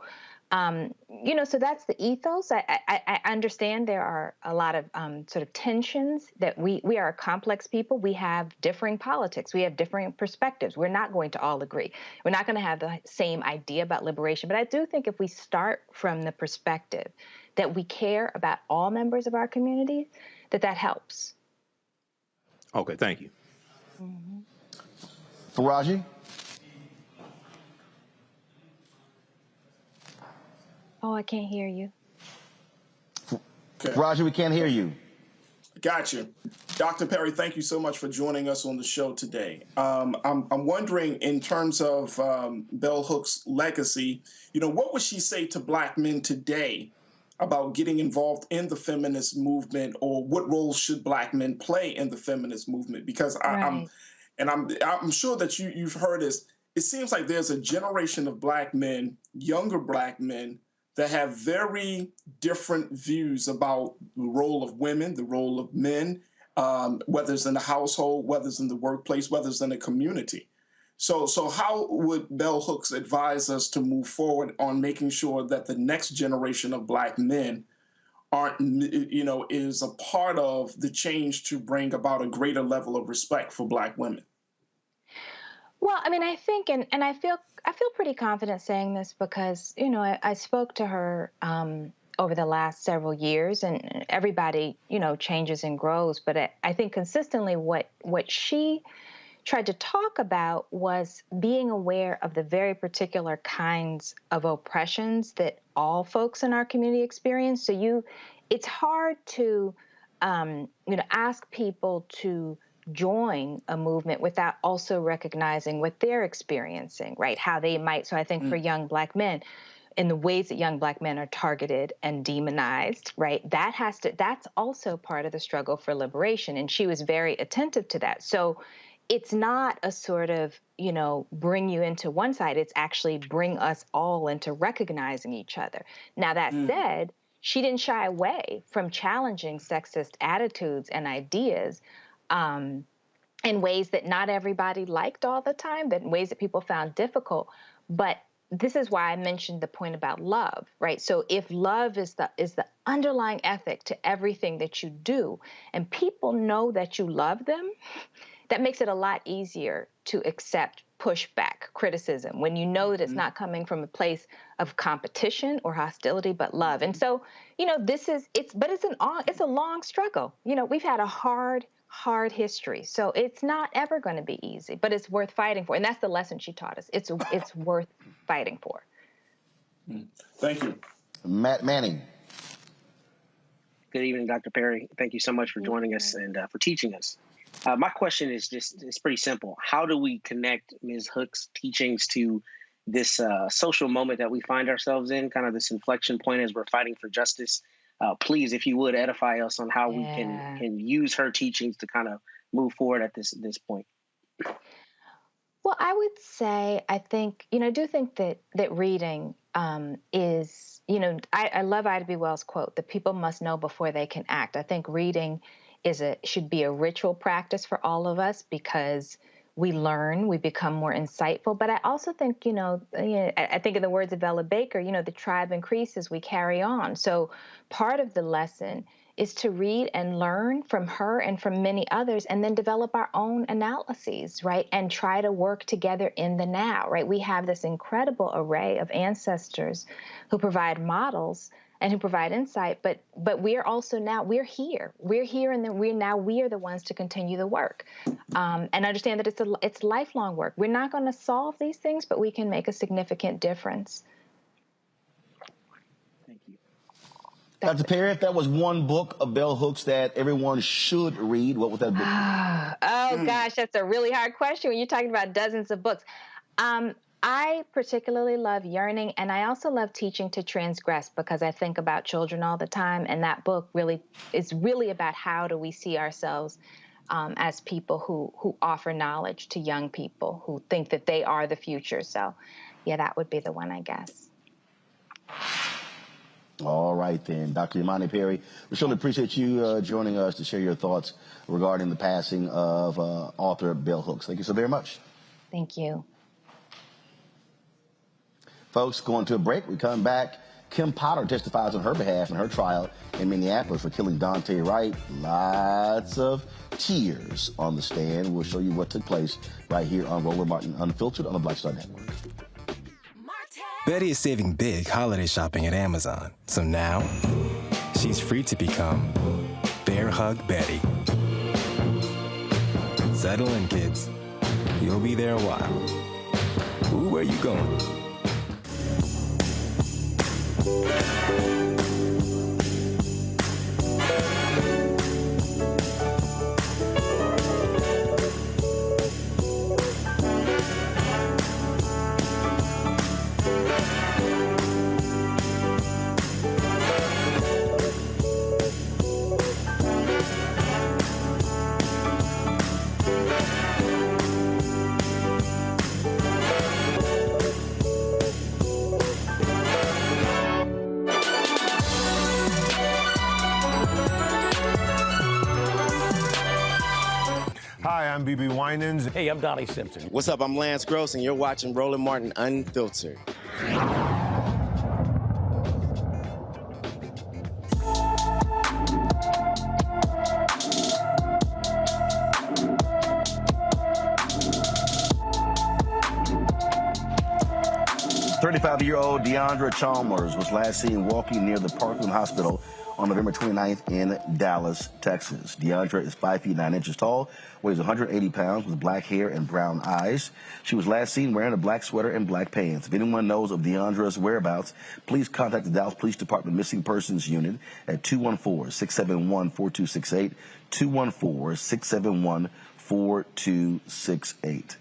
so that's the ethos. I understand there are a lot of sort of tensions, that we are a complex people. We have differing politics. We have differing perspectives. We're not going to all agree. We're not going to have the same idea about liberation. But I do think if we start from the perspective that we care about all members of our community, that helps. Okay, thank you. Faraji? Oh, I can't hear you. Faraji, we can't hear you. Got you. Dr. Perry, thank you so much for joining us on the show today. I'm wondering, in terms of Bell Hooks' legacy, what would she say to Black men today about getting involved in the feminist movement, or what role should Black men play in the feminist movement? Because I'm sure that you've heard this. It seems like there's a generation of Black men, younger Black men, that have very different views about the role of women, the role of men, whether it's in the household, whether it's in the workplace, whether it's in the community. So how would Bell Hooks advise us to move forward on making sure that the next generation of Black men is a part of the change to bring about a greater level of respect for Black women? Well, I mean, I think, and I feel pretty confident saying this because, I spoke to her over the last several years, and everybody, changes and grows. But I think consistently what she tried to talk about was being aware of the very particular kinds of oppressions that all folks in our community experience. So it's hard to, ask people to join a movement without also recognizing what they're experiencing, right? How they might. So I think for young Black men, in the ways that young Black men are targeted and demonized, right? That's also part of the struggle for liberation. And she was very attentive to that. So it's not a sort of, bring you into one side. It's actually bring us all into recognizing each other. Now, that said, she didn't shy away from challenging sexist attitudes and ideas in ways that not everybody liked all the time, but in ways that people found difficult. But this is why I mentioned the point about love, right? So if love is the underlying ethic to everything that you do, and people know that you love them, that makes it a lot easier to accept pushback, criticism, when you know that it's not coming from a place of competition or hostility, but love. And so, it's a long struggle. We've had a hard history. So it's not ever going to be easy, but it's worth fighting for. And that's the lesson she taught us. It's worth fighting for. Thank you. Matt Manning. Good evening, Dr. Perry. Thank you so much for joining us and for teaching us. My question is it's pretty simple. How do we connect Ms. Hooks' teachings to this social moment that we find ourselves in, kind of this inflection point as we're fighting for justice? Please, if you would, edify us on how we can use her teachings to kind of move forward at this point. Well, I would say, I think, I do think that reading is, I love Ida B. Wells' quote, that people must know before they can act. I think reading should be a ritual practice for all of us because we learn, we become more insightful. But I also think, I think in the words of Ella Baker, the tribe increases, we carry on. So part of the lesson is to read and learn from her and from many others, and then develop our own analyses, right? And try to work together in the now, right? We have this incredible array of ancestors who provide models and who provide insight, but we're also now, we're here, and then we are the ones to continue the work, and understand that it's lifelong work. We're not going to solve these things, but we can make a significant difference. Thank you. Dr. Perry, if that was one book of bell hooks that everyone should read, what would that book be? Oh, gosh, that's a really hard question when you're talking about dozens of books. I particularly love Yearning, and I also love Teaching to Transgress because I think about children all the time, and that book really is really about how do we see ourselves as people who offer knowledge to young people who think that they are the future. So, yeah, that would be the one, I guess. All right, then. Dr. Imani Perry, we surely appreciate you joining us to share your thoughts regarding the passing of author Bell Hooks. Thank you so very much. Thank you. Folks, going to a break. We come back. Kim Potter testifies on her behalf in her trial in Minneapolis for killing Daunte Wright. Lots of tears on the stand. We'll show you what took place right here on Roland Martin Unfiltered on the Black Star Network. Betty is saving big holiday shopping at Amazon. So now, she's free to become Bear Hug Betty. Settle in, kids. You'll be there a while. Ooh, where you going? Hi, I'm BB Winans. Hey, I'm Donnie Simpson. What's up? I'm Lance Gross, and you're watching Roland Martin Unfiltered. Thirty-five-year-old Deandra Chalmers was last seen walking near the Parkland Hospital on November 29th in Dallas, Texas. Deandra is 5 feet 9 inches tall, weighs 180 pounds, with black hair and brown eyes. She was last seen wearing a black sweater and black pants. If anyone knows of Deandra's whereabouts, please contact the Dallas Police Department Missing Persons Unit at 214-671-4268, 214-671-4268.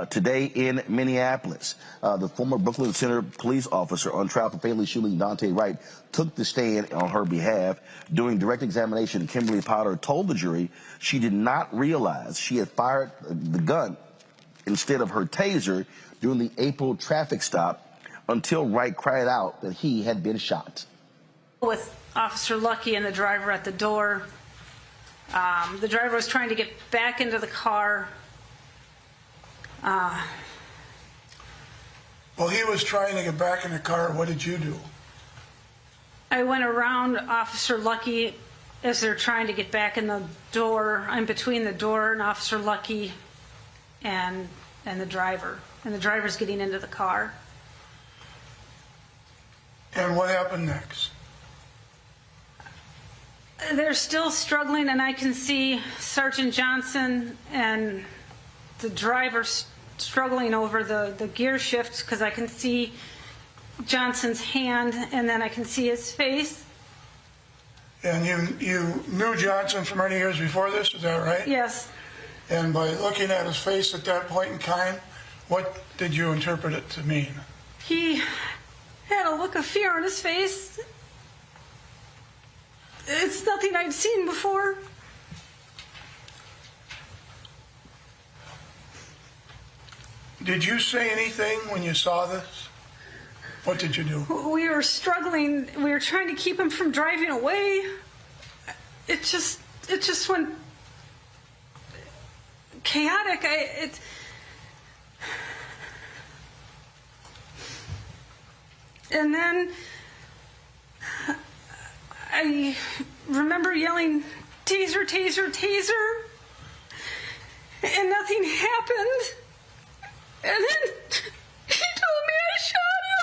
Today in Minneapolis, the former Brooklyn Center police officer on trial for fatally shooting Daunte Wright took the stand on her behalf. During direct examination, Kimberly Potter told the jury she did not realize she had fired the gun instead of her taser during the April traffic stop until Wright cried out that he had been shot. With Officer Lucky and the driver at the door, the driver was trying to get back into the car. Well, he was trying to get back in the car. What did you do? I went around Officer Lucky as they're trying to get back in the door. I'm between the door and Officer Lucky and the driver. And the driver's getting into the car. And what happened next? They're still struggling, and I can see Sergeant Johnson and the driver struggling over the gear shift because I can see Johnson's hand and then I can see his face. And you knew Johnson for many years before this, is that right? Yes. And by looking at his face at that point in time, what did you interpret it to mean? He had a look of fear on his face. It's nothing I've seen before. Did you say anything when you saw this? What did you do? We were struggling. We were trying to keep him from driving away. It just went chaotic. And then I remember yelling, "Taser, taser, taser," and nothing happened. And then he told me I shot him.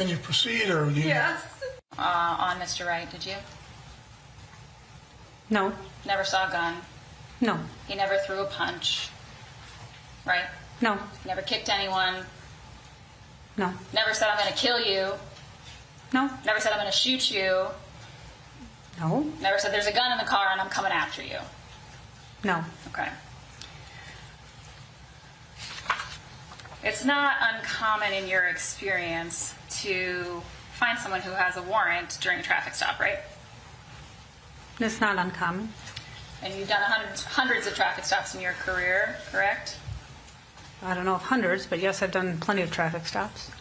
Can you proceed, or do you? Yes. On Mr. Wright, did you? No. Never saw a gun. No. He never threw a punch. Right? No. Never kicked anyone. No. Never said, I'm going to kill you. No. Never said, I'm going to shoot you. No. Never said, there's a gun in the car and I'm coming after you. No. Okay. It's not uncommon in your experience to find someone who has a warrant during a traffic stop, right? It's not uncommon. And you've done hundreds of traffic stops in your career, correct? I don't know if hundreds, but yes, I've done plenty of traffic stops.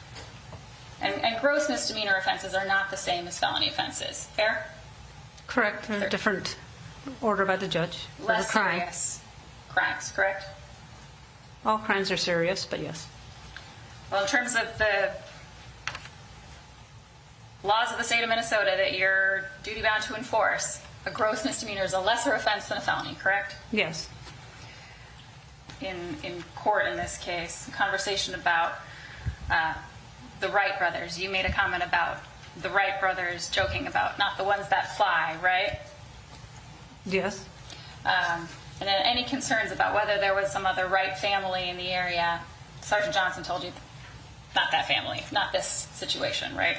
And gross misdemeanor offenses are not the same as felony offenses. Fair? Correct. They're different order by the judge. Less For the crime. serious crimes, correct? All crimes are serious, but yes. Well, in terms of the laws of the state of Minnesota that you're duty-bound to enforce, a gross misdemeanor is a lesser offense than a felony, correct? Yes. In court in this case, a conversation about the Wright brothers. You made a comment about the Wright brothers joking about not the ones that fly, right? Yes. And then any concerns about whether there was some other Wright family in the area? Sergeant Johnson told you not that family, not this situation, right?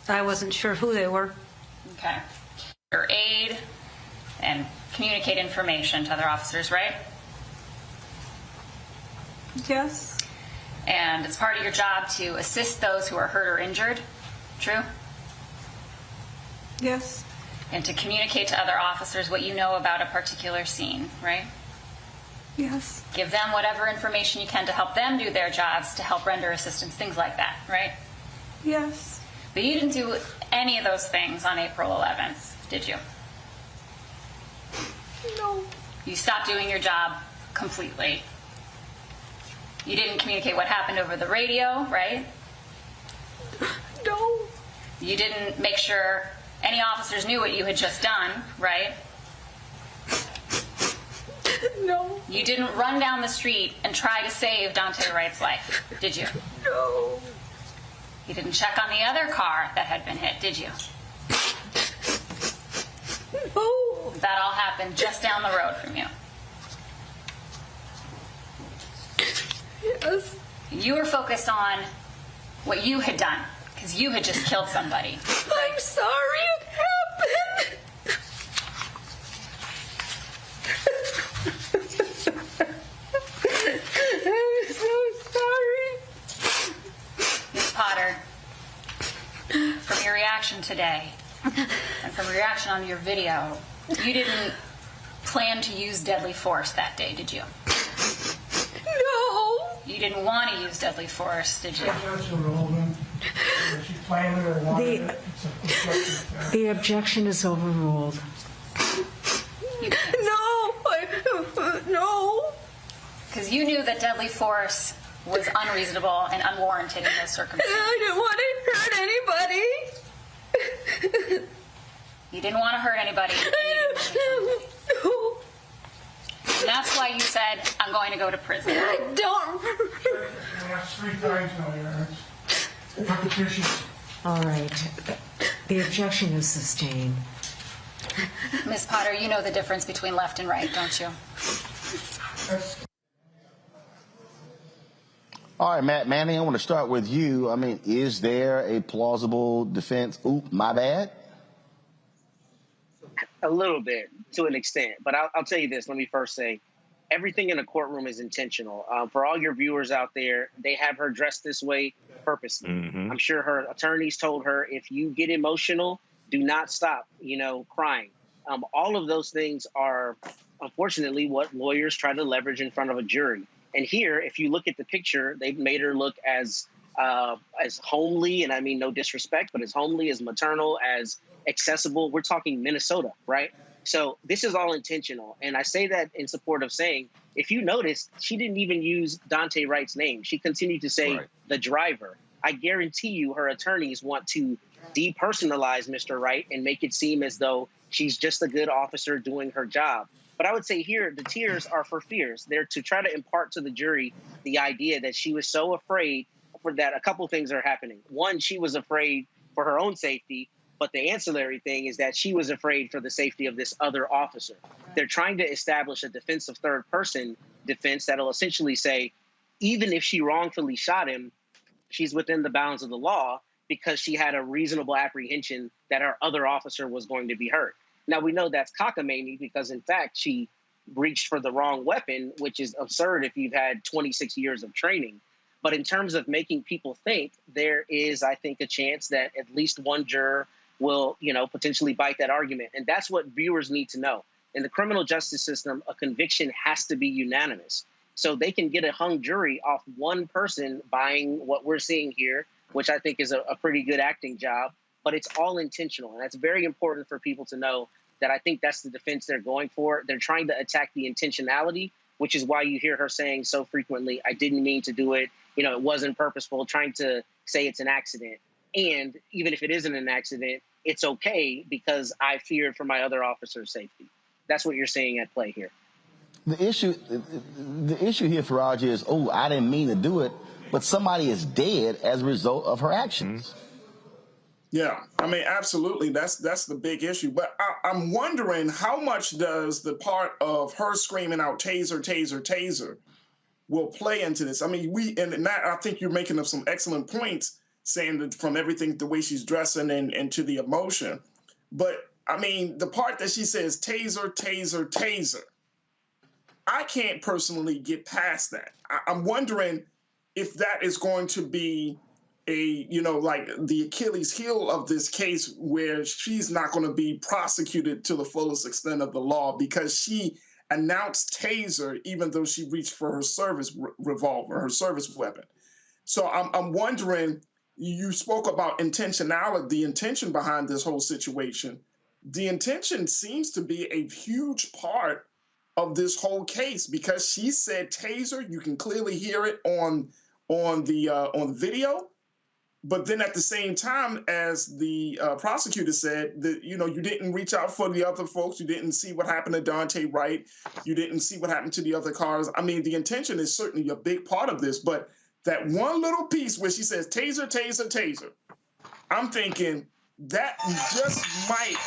I wasn't sure who they were. Okay. Your aid and communicate information to other officers, right? Yes. And it's part of your job to assist those who are hurt or injured, true? Yes. And to communicate to other officers what you know about a particular scene, right? Yes. Give them whatever information you can to help them do their jobs, to help render assistance, things like that, right? Yes. But you didn't do any of those things on April 11th, did you? No. You stopped doing your job completely. You didn't communicate what happened over the radio, right? No. You didn't make sure any officers knew what you had just done, right? No. You didn't run down the street and try to save Daunte Wright's life, did you? No. You didn't check on the other car that had been hit, did you? No. That all happened just down the road from you. Yes. You were focused on what you had done, because you had just killed somebody. Right? I'm sorry it happened. I'm so sorry. Ms. Potter, from your reaction today, and from your reaction on your video, you didn't plan to use deadly force that day, did you? No. You didn't want to use deadly force, did you? The objection is overruled. No. Because you knew that deadly force was unreasonable and unwarranted in those circumstances. I didn't want to hurt anybody. You didn't want to hurt anybody. No. And that's why you said, I'm going to go to prison. I don't. That's 3 times now, Your Honor. Repetition. All right. The objection is sustained. Ms. Potter, you know the difference between left and right, don't you? All right, Matt Manning, I want to start with you. I mean, is there a plausible defense? Oop, my bad. A little bit, to an extent. But I'll tell you this. Let me first say, everything in a courtroom is intentional. For all your viewers out there, they have her dressed this way purposely. I'm sure her attorneys told her, if you get emotional, do not stop, crying. All of those things are, unfortunately, what lawyers try to leverage in front of a jury. And here, if you look at the picture, they've made her look as homely, and I mean no disrespect, but as homely, as maternal, as accessible. We're talking Minnesota, right? So this is all intentional. And I say that in support of saying, if you notice, she didn't even use Daunte Wright's name. She continued to say the driver. I guarantee you her attorneys want to depersonalize Mr. Wright and make it seem as though she's just a good officer doing her job. But I would say here, the tears are for fears. They're to try to impart to the jury the idea that she was so afraid for that, a couple things are happening. One, she was afraid for her own safety, but the ancillary thing is that she was afraid for the safety of this other officer. They're trying to establish a defense of third person defense that'll essentially say, even if she wrongfully shot him, she's within the bounds of the law because she had a reasonable apprehension that her other officer was going to be hurt. Now, we know that's cockamamie because, in fact, she reached for the wrong weapon, which is absurd if you've had 26 years of training. But in terms of making people think, there is, I think, a chance that at least one juror will, potentially bite that argument. And that's what viewers need to know. In the criminal justice system, a conviction has to be unanimous. So they can get a hung jury off one person buying what we're seeing here, which I think is a pretty good acting job, but it's all intentional. And that's very important for people to know that I think that's the defense they're going for. They're trying to attack the intentionality, which is why you hear her saying so frequently, I didn't mean to do it. It wasn't purposeful, trying to say it's an accident. And even if it isn't an accident, it's okay because I feared for my other officer's safety. That's what you're seeing at play here. The issue here, Faraj, is, I didn't mean to do it, but somebody is dead as a result of her actions. Yeah, I mean, absolutely. That's the big issue. But I'm wondering how much does the part of her screaming out taser, taser, taser will play into this? I mean, and Matt, I think you're making up some excellent points, saying that from everything, the way she's dressing and to the emotion. But I mean, the part that she says taser, taser, taser, I can't personally get past that. I'm wondering if that is going to be like the Achilles heel of this case, where she's not going to be prosecuted to the fullest extent of the law because she announced taser, even though she reached for her service revolver, her service weapon. So I'm wondering, you spoke about intentionality, the intention behind this whole situation. The intention seems to be a huge part of this whole case because she said taser. You can clearly hear it on the video. But then at the same time, as the prosecutor said, that you didn't reach out for the other folks. You didn't see what happened to Daunte Wright. You didn't see what happened to the other cars. I mean, the intention is certainly a big part of this. But that one little piece where she says taser, taser, taser, I'm thinking that just might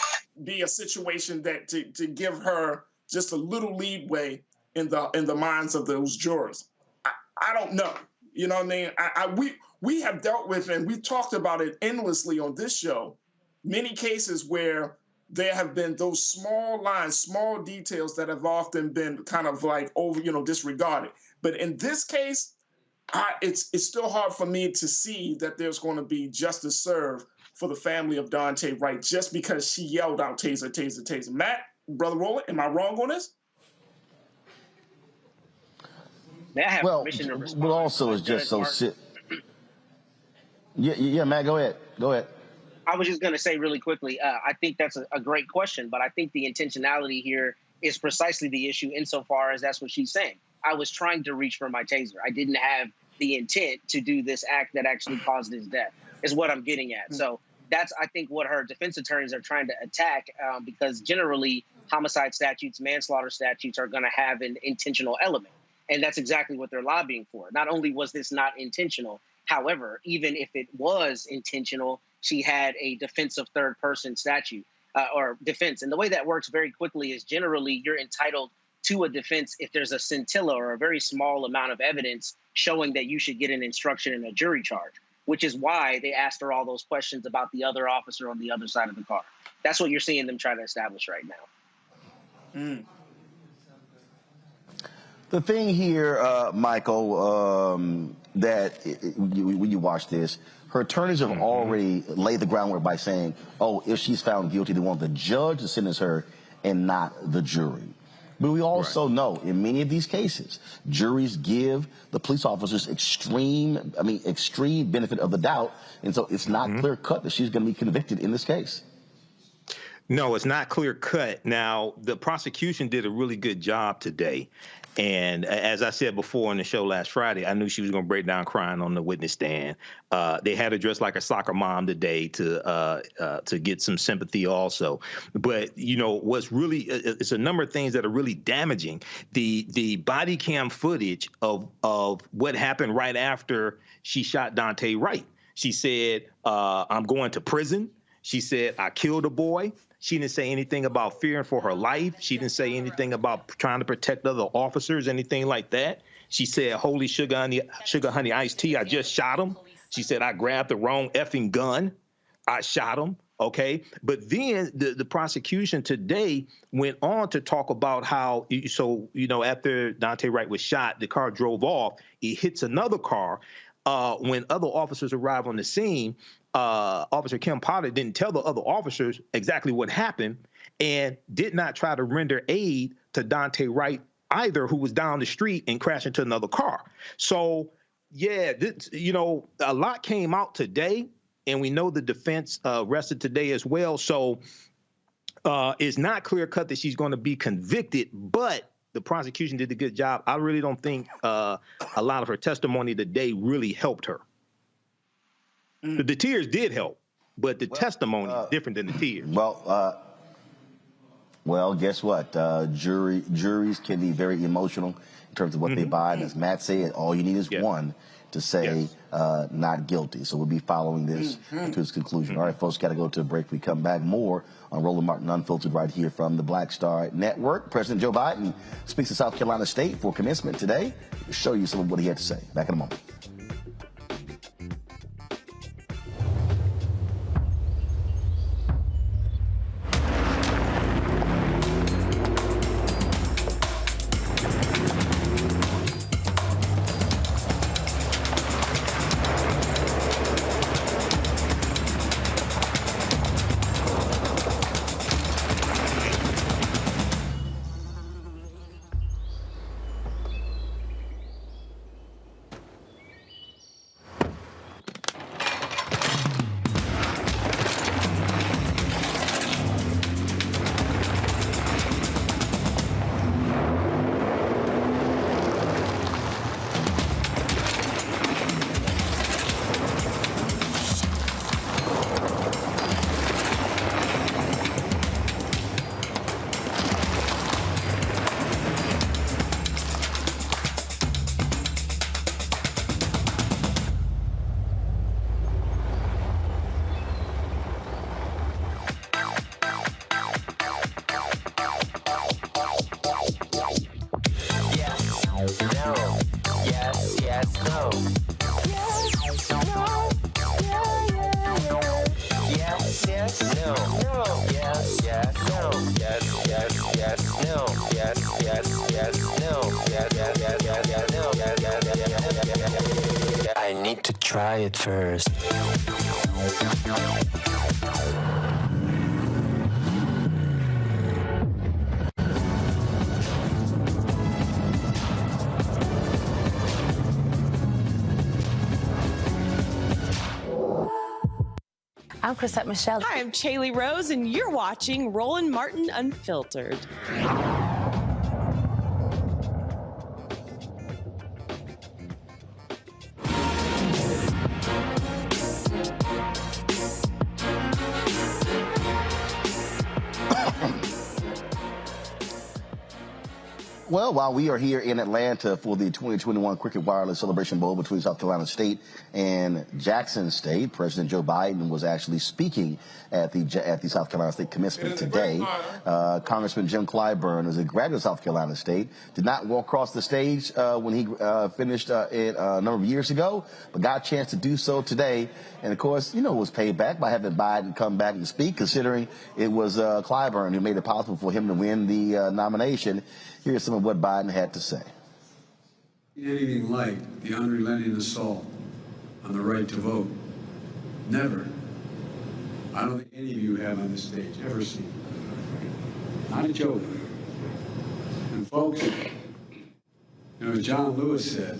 be a situation that to give her just a little leeway in the minds of those jurors. I don't know. You know what I mean? We have dealt with, and we've talked about it endlessly on this show, many cases where there have been those small lines, small details that have often been kind of like disregarded. But in this case, it's still hard for me to see that there's going to be justice served for the family of Daunte Wright just because she yelled out taser, taser, taser. Matt, Brother Roland, am I wrong on this? May I have permission to respond? Well, also is just so sick. Yeah, Matt, go ahead. I was just going to say really quickly, I think that's a great question, but I think the intentionality here is precisely the issue insofar as that's what she's saying. I was trying to reach for my taser. I didn't have the intent to do this act that actually caused his death, is what I'm getting at. So that's, I think, what her defense attorneys are trying to attack, because generally homicide statutes, manslaughter statutes are going to have an intentional element. And that's exactly what they're lobbying for. Not only was this not intentional, however, even if it was intentional, she had a defense of third person statute or defense. And the way that works very quickly is generally you're entitled to a defense if there's a scintilla or a very small amount of evidence showing that you should get an instruction in a jury charge, which is why they asked her all those questions about the other officer on the other side of the car. That's what you're seeing them try to establish right now. The thing here, Michael, that when you watch this, her attorneys have already laid the groundwork by saying, if she's found guilty, they want the judge to sentence her and not the jury. But we also know in many of these cases, juries give the police officers extreme benefit of the doubt. And so it's not clear cut that she's going to be convicted in this case. No, it's not clear cut. Now, the prosecution did a really good job today And as I said before on the show last Friday, I knew she was going to break down crying on the witness stand. They had her dressed like a soccer mom today to get some sympathy also. But, you know, what's really, it's a number of things that are really damaging. The body cam footage of what happened right after she shot Daunte Wright. She said, I'm going to prison. She said, I killed a boy. She didn't say anything about fearing for her life. She didn't say anything about trying to protect other officers, anything like that. She said, holy sugar honey iced tea, I just shot him. She said, I grabbed the wrong effing gun. I shot him. Okay. But then the prosecution today went on to talk about how, so, you know, after Daunte Wright was shot, the car drove off. It hits another car. When other officers arrived on the scene, Officer Kim Potter didn't tell the other officers exactly what happened and did not try to render aid to Daunte Wright either, who was down the street and crashed into another car. So, yeah, you know, a lot came out today, and we know the defense rested today as well. So it's not clear cut that she's going to be convicted, but the prosecution did a good job. I really don't think a lot of her testimony today really helped her. The tears did help, but the testimony is different than the tears. Well, guess what? Juries can be very emotional in terms of what they buy. And as Matt said, all you need is one to say not guilty. So we'll be following this to its conclusion. All right, folks, got to go to a break. We come back more on Roland Martin Unfiltered right here from the Black Star Network. President Joe Biden speaks to South Carolina State for commencement today. We'll show you some of what he had to say. Back in a moment. I need to try it first. I'm Chrisette Michelle. Hi, I'm Chaley Rose, and you're watching Roland Martin Unfiltered. Well, while we are here in Atlanta for the 2021 Cricket Wireless Celebration Bowl between South Carolina State and Jackson State, President Joe Biden was actually speaking at the South Carolina State commencement today. Congressman Jim Clyburn, who's a graduate of South Carolina State, did not walk across the stage when he finished it a number of years ago, but got a chance to do so today. And, of course, you know, was paid back by having Biden come back and speak, considering it was Clyburn who made it possible for him to win the nomination. Here's some of what Biden had to say. Anything like the unrelenting assault on the right to vote. Never. I don't think any of you have on this stage ever seen. Not a joke. And folks, you know, as John Lewis said,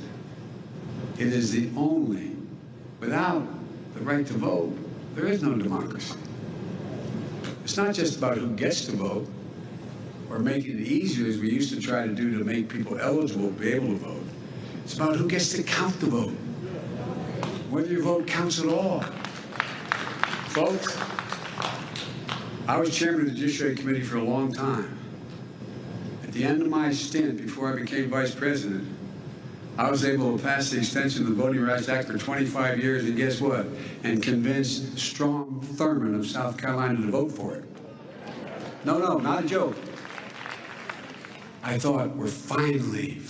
it is the only, without the right to vote, there is no democracy. It's not just about who gets to vote or making it easier as we used to try to do to make people eligible to be able to vote. It's about who gets to count the vote, whether your vote counts at all. Folks, I was chairman of the Judiciary Committee for a long time. At the end of my stint, before I became vice president, I was able to pass the extension of the Voting Rights Act for 25 years, and guess what? And convince Strom Thurmond of South Carolina to vote for it. No, not a joke. I thought we're finally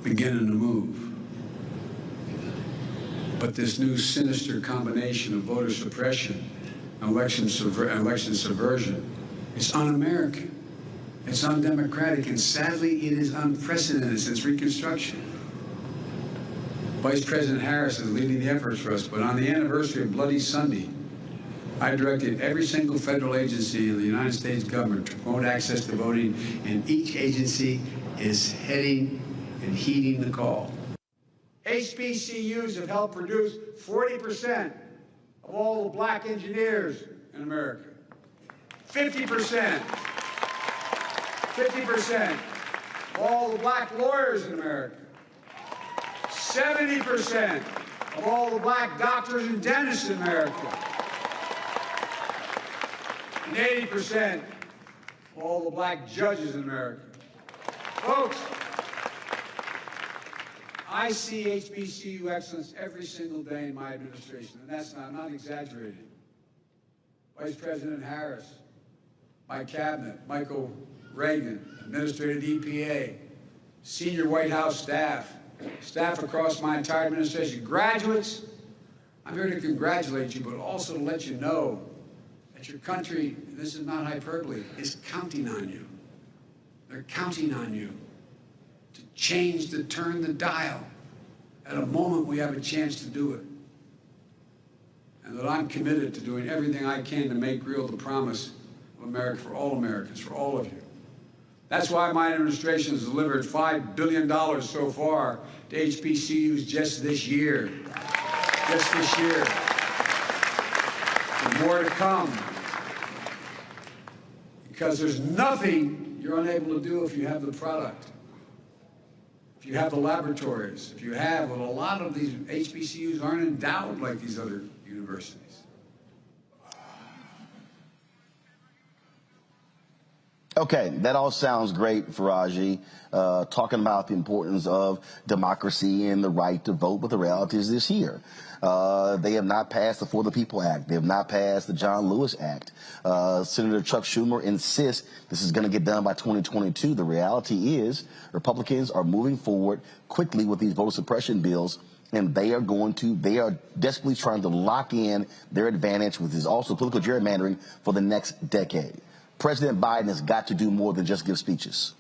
beginning to move. But this new sinister combination of voter suppression and election subversion, it's un-American. It's undemocratic, and sadly, it is unprecedented since Reconstruction. Vice President Harris is leading the efforts for us, but on the anniversary of Bloody Sunday, I directed every single federal agency in the United States government to promote access to voting, and each agency is heading and heeding the call. HBCUs have helped produce 40% of all the black engineers in America. 50% of all the black lawyers in America. 70% of all the black doctors and dentists in America. And 80% of all the black judges in America. Folks, I see HBCU excellence every single day in my administration, and I'm not exaggerating. Vice President Harris, my cabinet, Michael Reagan, Administrator of the EPA, senior White House staff across my entire administration, graduates, I'm here to congratulate you, but also to let you know that your country, this is not hyperbole, is counting on you. They're counting on you to change, to turn the dial at a moment we have a chance to do it. And that I'm committed to doing everything I can to make real the promise of America for all Americans, for all of you. That's why my administration has delivered $5 billion so far to HBCUs just this year. Just this year. And more to come. Because there's nothing you're unable to do if you have the product. If you have the laboratories, if you have, well, a lot of these HBCUs aren't endowed like these other universities. Okay, that all sounds great, Faraji, talking about the importance of democracy and the right to vote, but the reality is this here. They have not passed the For the People Act. They have not passed the John Lewis Act. Senator Chuck Schumer insists this is going to get done by 2022. The reality is Republicans are moving forward quickly with these voter suppression bills, and they are desperately trying to lock in their advantage with this also political gerrymandering for the next decade. President Biden has got to do more than just give speeches.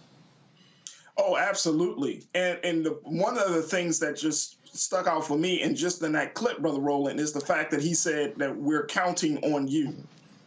Oh, absolutely. And one of the things that just stuck out for me, and just in that clip, Brother Roland, is the fact that he said that we're counting on you.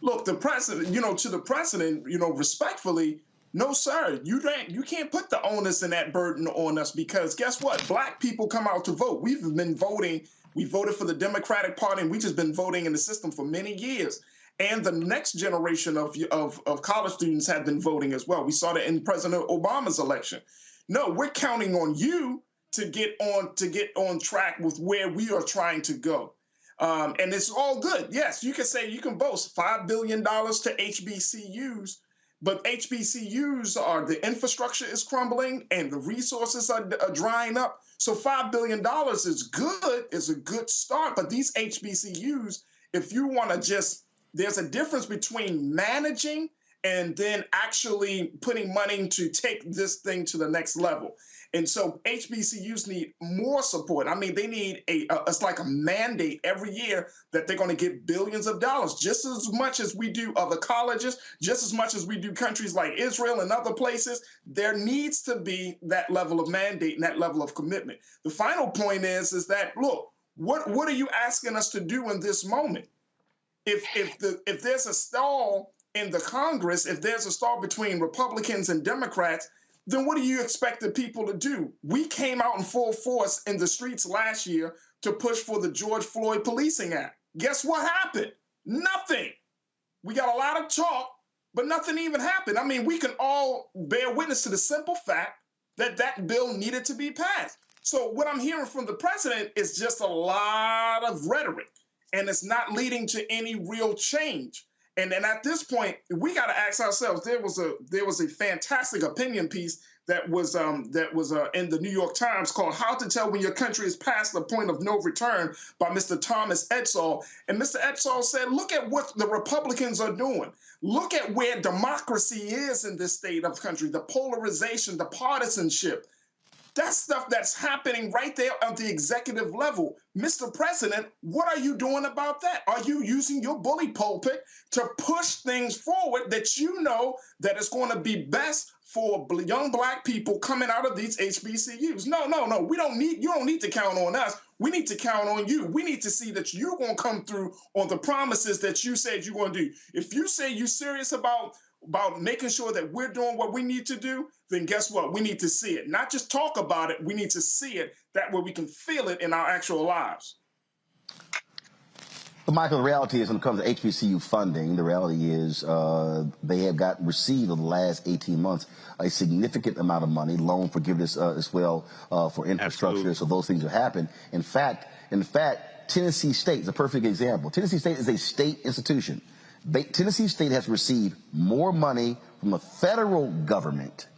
Look, the president, to the president, respectfully, no, sir, you can't put the onus and that burden on us, because guess what? Black people come out to vote. We've been voting. We voted for the Democratic Party, and we've just been voting in the system for many years. And the next generation of college students have been voting as well. We saw that in President Obama's election. No, we're counting on you to get on track with where we are trying to go. And it's all good. Yes, you can boast $5 billion to HBCUs, but HBCUs the infrastructure is crumbling and the resources are drying up. So $5 billion is good, is a good start. But these HBCUs, if you want to there's a difference between managing and then actually putting money to take this thing to the next level. And so HBCUs need more support. I mean, they need it's like a mandate every year that they're going to get billions of dollars, just as much as we do other colleges, just as much as we do countries like Israel and other places. There needs to be that level of mandate and that level of commitment. The final point is that, look, what are you asking us to do in this moment? If there's a stall in the Congress, if there's a stall between Republicans and Democrats, then what do you expect the people to do? We came out in full force in the streets last year to push for the George Floyd Policing Act. Guess what happened? Nothing. We got a lot of talk, but nothing even happened. I mean, we can all bear witness to the simple fact that that bill needed to be passed. So what I'm hearing from the president is just a lot of rhetoric, and it's not leading to any real change. And then at this point, we got to ask ourselves. There was a fantastic opinion piece that was in the New York Times called "How to Tell When Your Country is Past the Point of No Return" by Mr. Thomas Edsall. And Mr. Edsall said, "Look at what the Republicans are doing. Look at where democracy is in this state of the country. The polarization, the partisanship." That's stuff that's happening right there at the executive level. Mr. President, what are you doing about that? Are you using your bully pulpit to push things forward that you know that is going to be best for young Black people coming out of these HBCUs? No. You don't need to count on us. We need to count on you. We need to see that you're going to come through on the promises that you said you're going to do. If you say you're serious about making sure that we're doing what we need to do, then guess what? We need to see it. Not just talk about it, we need to see it. That way we can feel it in our actual lives. But Michael, the reality is when it comes to HBCU funding, the reality is they have received over the last 18 months a significant amount of money, loan forgiveness as well for infrastructure. Absolutely. So those things have happened. In fact, Tennessee State is a perfect example. Tennessee State is a state institution. Tennessee State has received more money from the federal government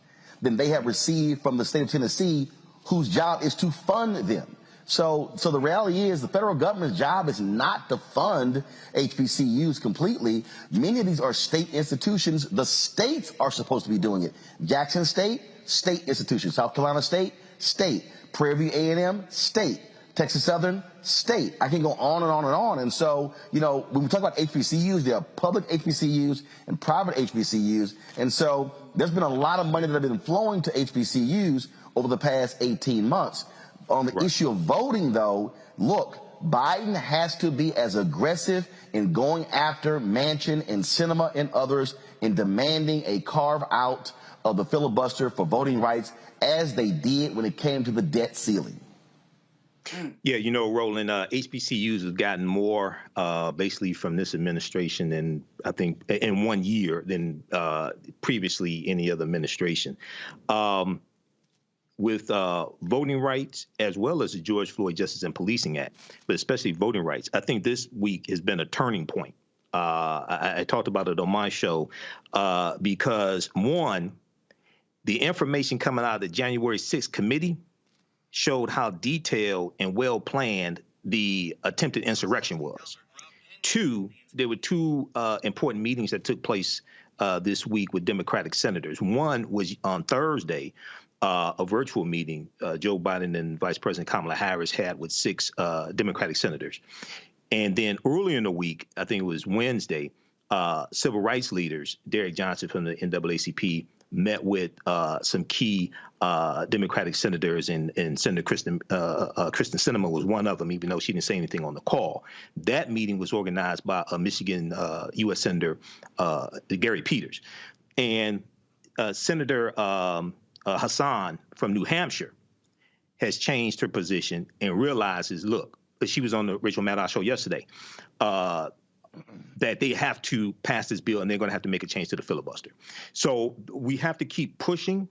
than they have received from the state of Tennessee, whose job is to fund them. So the reality is the federal government's job is not to fund HBCUs completely. Many of these are state institutions. The states are supposed to be doing it. Jackson State, state institution. South Carolina State, state. Prairie View A&M, state. Texas Southern, state. I can go on and on and on. And so, when we talk about HBCUs, there are public HBCUs and private HBCUs. And so there's been a lot of money that have been flowing to HBCUs over the past 18 months. On the issue of voting, though, look, Biden has to be as aggressive in going after Manchin and Sinema and others in demanding a carve out of the filibuster for voting rights as they did when it came to the debt ceiling. Yeah, Roland, HBCUs have gotten more basically from this administration and I think in 1 year than previously any other administration. With voting rights as well as the George Floyd Justice and Policing Act, but especially voting rights, I think this week has been a turning point. I talked about it on my show because, one, the information coming out of the January 6th committee showed how detailed and well-planned the attempted insurrection was. Two, there were two important meetings that took place this week with Democratic senators. One was on Thursday, a virtual meeting Joe Biden and Vice President Kamala Harris had with 6 Democratic senators. And then earlier in the week, I think it was Wednesday, civil rights leaders, Derek Johnson from the NAACP, met with some key Democratic senators, and Senator Kristen Sinema was one of them, even though she didn't say anything on the call. That meeting was organized by Michigan U.S. Senator Gary Peters. And Senator Hassan from New Hampshire has changed her position and realizes, look, she was on the Rachel Maddow show yesterday, that they have to pass this bill and they're going to have to make a change to the filibuster. So we have to keep pushing,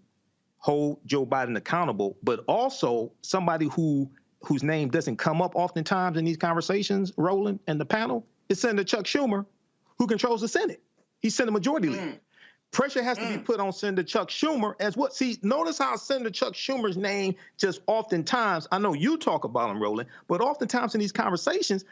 hold Joe Biden accountable, but also somebody whose name doesn't come up oftentimes in these conversations, Roland, and the panel, is Senator Chuck Schumer, who controls the Senate. He's Senate Majority Leader. Pressure has to be put on Senator Chuck Schumer as what? See, notice how Senator Chuck Schumer's name just oftentimes, I know you talk about him, Roland, but oftentimes in these conversations,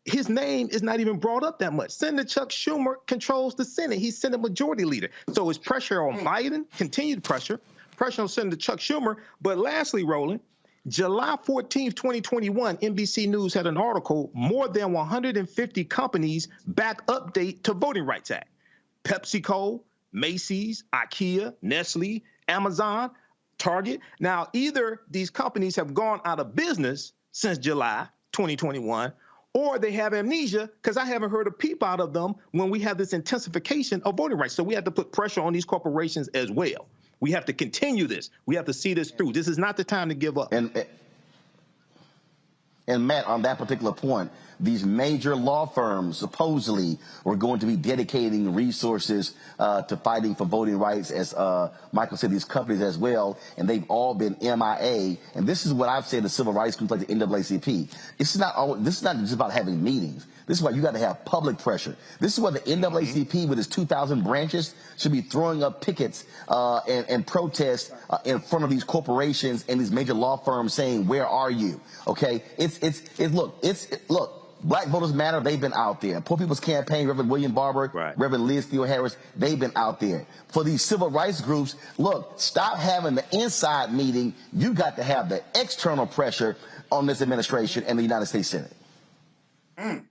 his name is not even brought up that much. Senator Chuck Schumer controls the Senate. He's Senate Majority Leader. So it's pressure on Biden, continued pressure on Senator Chuck Schumer. But lastly, Roland, July 14th, 2021, NBC News had an article, more than 150 companies back update to Voting Rights Act. PepsiCo, Macy's, IKEA, Nestle, Amazon, Target. Now, either these companies have gone out of business since July 2021, or they have amnesia because I haven't heard a peep out of them when we have this intensification of voting rights. So we have to put pressure on these corporations as well. We have to continue this. We have to see this through. This is not the time to give up. And Matt, on that particular point, these major law firms supposedly were going to be dedicating resources to fighting for voting rights, as Michael said, these companies as well, and they've all been MIA. And this is what I've said to civil rights groups like the NAACP. This is not just about having meetings. This is why you got to have public pressure. This is why the NAACP, with its 2,000 branches, should be throwing up pickets and protests in front of these corporations and these major law firms saying, "Where are you?" Okay, look. Black Voters Matter, they've been out there. Poor People's Campaign, Reverend William Barber, Reverend Liz Theo Harris, they've been out there. For these civil rights groups, look, stop having the inside meeting. You got to have the external pressure on this administration and the United States Senate.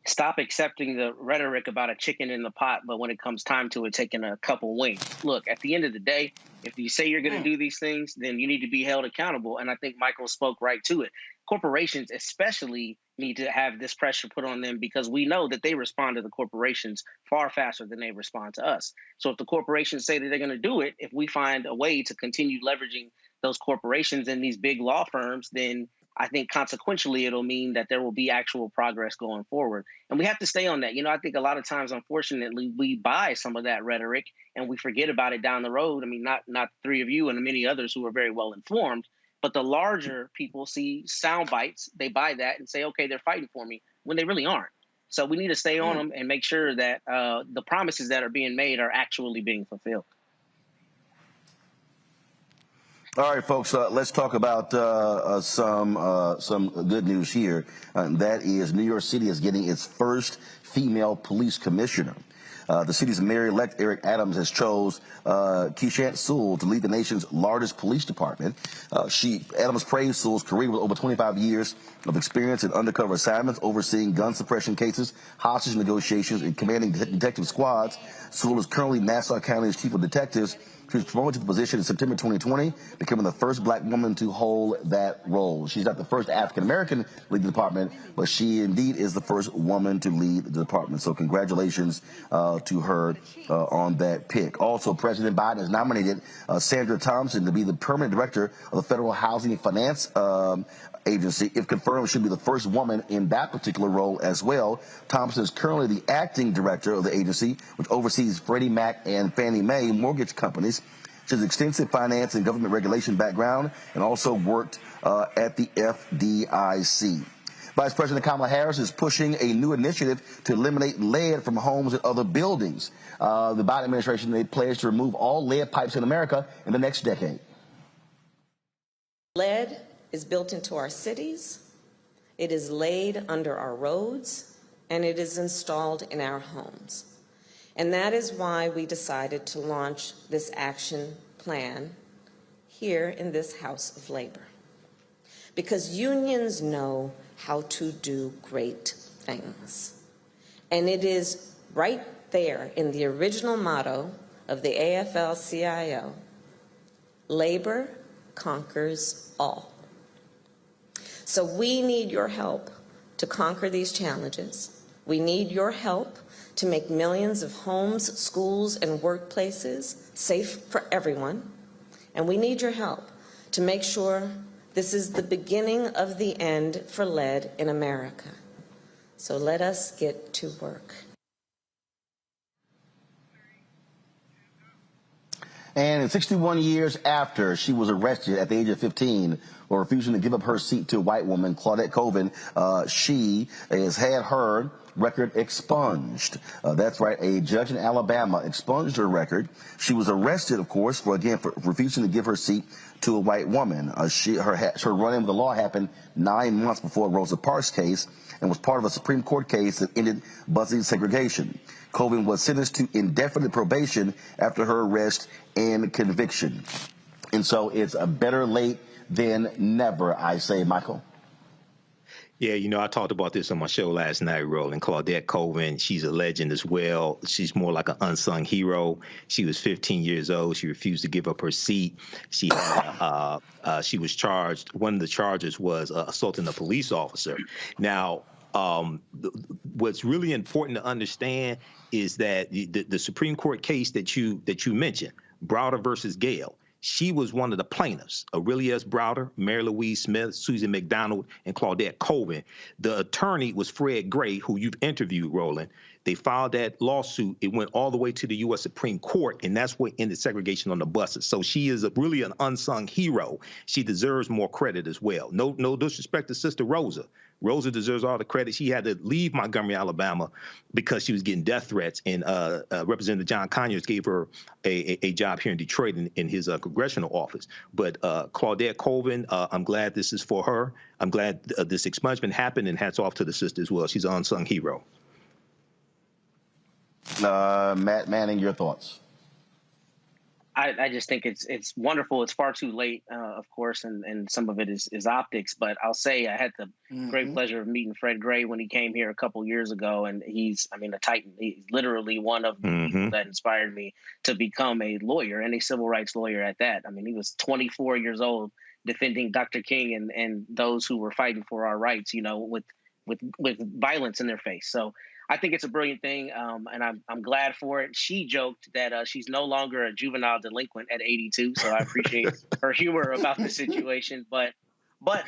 Stop accepting the rhetoric about a chicken in the pot, but when it comes time to it, taking a couple wings. Look, at the end of the day, if you say you're going to do these things, then you need to be held accountable. And I think Michael spoke right to it. Corporations especially need to have this pressure put on them because we know that they respond to the corporations far faster than they respond to us. So if the corporations say that they're going to do it, if we find a way to continue leveraging those corporations and these big law firms, then I think consequentially it'll mean that there will be actual progress going forward. And we have to stay on that. You know, I think a lot of times, unfortunately, we buy some of that rhetoric and we forget about it down the road. I mean, not the three of you and the many others who are very well informed, but the larger people see sound bites, they buy that and say, okay, they're fighting for me, when they really aren't. So we need to stay on them and make sure that the promises that are being made are actually being fulfilled. All right, folks, let's talk about some good news here. That is New York City is getting its first female police commissioner. The city's mayor-elect Eric Adams has chose Keishant Sewell to lead the nation's largest police department. Adams praised Sewell's career with over 25 years of experience in undercover assignments, overseeing gun suppression cases, hostage negotiations, and commanding detective squads. Sewell is currently Nassau County's chief of detectives. She was promoted to the position in September 2020, becoming the first black woman to hold that role. She's not the first African-American to lead the department, but she indeed is the first woman to lead the department. So congratulations to her on that pick. Also, President Biden has nominated Sandra Thompson to be the permanent director of the Federal Housing and Finance Agency. If confirmed, she'll be the first woman in that particular role as well. Thompson is currently the acting director of the agency, which oversees Freddie Mac and Fannie Mae mortgage companies. She has extensive finance and government regulation background and also worked at the FDIC. Vice President Kamala Harris is pushing a new initiative to eliminate lead from homes and other buildings. The Biden administration, they pledged to remove all lead pipes in America in the next decade. Lead is built into our cities, it is laid under our roads, and it is installed in our homes. And that is why we decided to launch this action plan here in this House of Labor. Because unions know how to do great things. And it is right there in the original motto of the AFL-CIO, labor conquers all. So we need your help to conquer these challenges. We need your help to make millions of homes, schools, and workplaces safe for everyone. And we need your help to make sure this is the beginning of the end for lead in America. So let us get to work. And 61 years after she was arrested at the age of 15 for refusing to give up her seat to a white woman, Claudette Colvin, she has had her record expunged. That's right, a judge in Alabama expunged her record. She was arrested, of course, for refusing to give her seat to a white woman. Her run-in with the law happened 9 months before Rosa Parks' case and was part of a Supreme Court case that ended busing segregation. Colvin was sentenced to indefinite probation after her arrest and conviction. And so it's a better late than never, I say, Michael. Yeah, you know, I talked about this on my show last night, Roland. Claudette Colvin, she's a legend as well. She's more like an unsung hero. She was 15 years old. She refused to give up her seat. She had, she was charged. One of the charges was assaulting a police officer. Now, what's really important to understand is that the Supreme Court case that you mentioned, Browder versus Gale, She was one of the plaintiffs, Aurelia S. Browder, Mary Louise Smith, Susan McDonald, and Claudette Colvin. The attorney was Fred Gray, who you've interviewed, Roland. They filed that lawsuit. It went all the way to the U.S. Supreme Court, and that's what ended segregation on the buses. So she is really an unsung hero. She deserves more credit as well. No disrespect to Sister Rosa. Rosa deserves all the credit. She had to leave Montgomery, Alabama, because she was getting death threats, and Representative John Conyers gave her a job here in Detroit in his congressional office. But Claudette Colvin, I'm glad this is for her. I'm glad this expungement happened, and hats off to the sister as well. She's an unsung hero. Matt Manning, your thoughts? I just think it's wonderful. It's far too late, of course, and some of it is optics. But I'll say I had the great pleasure of meeting Fred Gray when he came here a couple years ago, and he's a titan. He's literally one of the people that inspired me to become a lawyer, and a civil rights lawyer at that. I mean, he was 24 years old defending Dr. King and those who were fighting for our rights, with violence in their face. So I think it's a brilliant thing, and I'm glad for it. She joked that she's no longer a juvenile delinquent at 82, so I appreciate her humor about the situation. But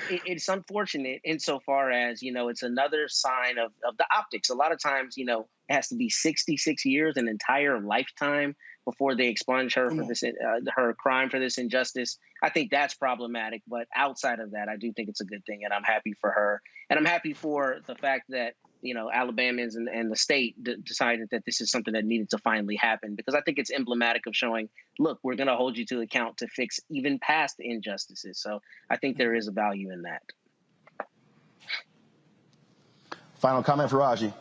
it's unfortunate insofar as, it's another sign of the optics. A lot of times, it has to be 66 years, an entire lifetime, before they expunge her for this, her crime for this injustice. I think that's problematic. But outside of that, I do think it's a good thing, and I'm happy for her. And I'm happy for the fact that, Alabamans and the state decided that this is something that needed to finally happen, because I think it's emblematic of showing, look, we're going to hold you to account to fix even past injustices. So I think there is a value in that. Final comment for Raji.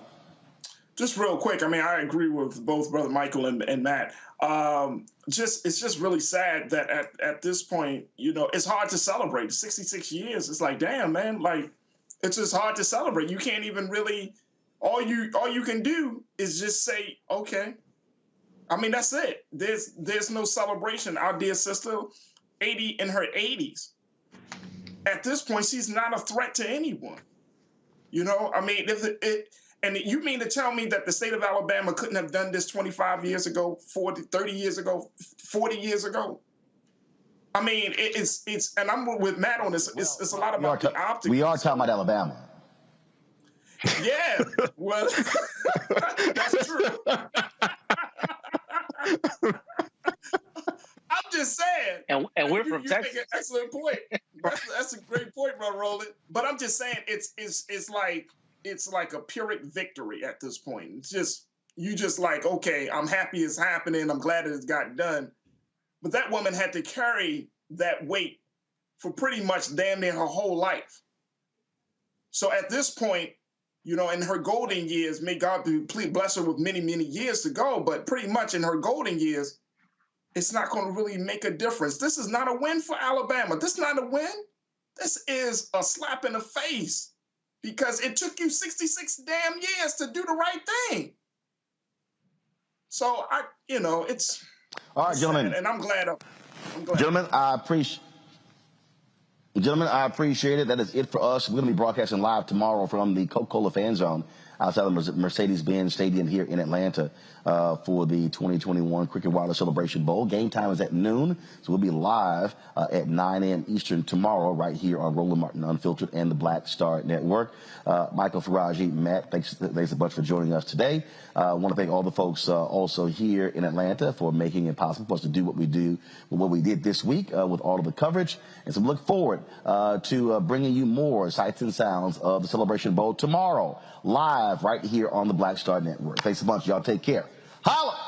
Just real quick. I agree with both Brother Michael and Matt. It's just really sad that at this point, it's hard to celebrate 66 years. It's like, damn, man, it's just hard to celebrate. You can't even really, all you can do is just say, okay. That's it. There's no celebration. Our dear sister, 80 in her 80s. At this point, she's not a threat to anyone. And you mean to tell me that the state of Alabama couldn't have done this 25 years ago, 40, 30 years ago, 40 years ago? It's and I'm with Matt on this. It's a lot about the optics. We are talking about Alabama. Yeah, well, that's true. I'm just saying. And we're from Texas. Make an excellent point. That's a great point, Brother Roland. But I'm just saying, it's like a Pyrrhic victory at this point. It's just okay, I'm happy it's happening. I'm glad it's got done. But that woman had to carry that weight for pretty much damn near her whole life. So at this point, in her golden years, may God bless her with many, many years to go, but pretty much in her golden years, it's not going to really make a difference. This is not a win for Alabama. This is not a win. This is a slap in the face, because it took you 66 damn years to do the right thing. So it's all right, gentlemen. And I'm glad. Gentlemen, I appreciate it. That is it for us. We're going to be broadcasting live tomorrow from the Coca-Cola Fan Zone outside of the Mercedes-Benz Stadium here in Atlanta for the 2021 Cricket Wireless Celebration Bowl. Game time is at noon, so we'll be live at 9 a.m. Eastern tomorrow right here on Roland Martin Unfiltered and the Black Star Network. Michael, Faraji, Matt, thanks a bunch for joining us today. I want to thank all the folks also here in Atlanta for making it possible for us to do what we did this week with all of the coverage. And so we look forward to bringing you more sights and sounds of the Celebration Bowl tomorrow, live right here on the Black Star Network. Thanks a bunch. Y'all take care. Holla!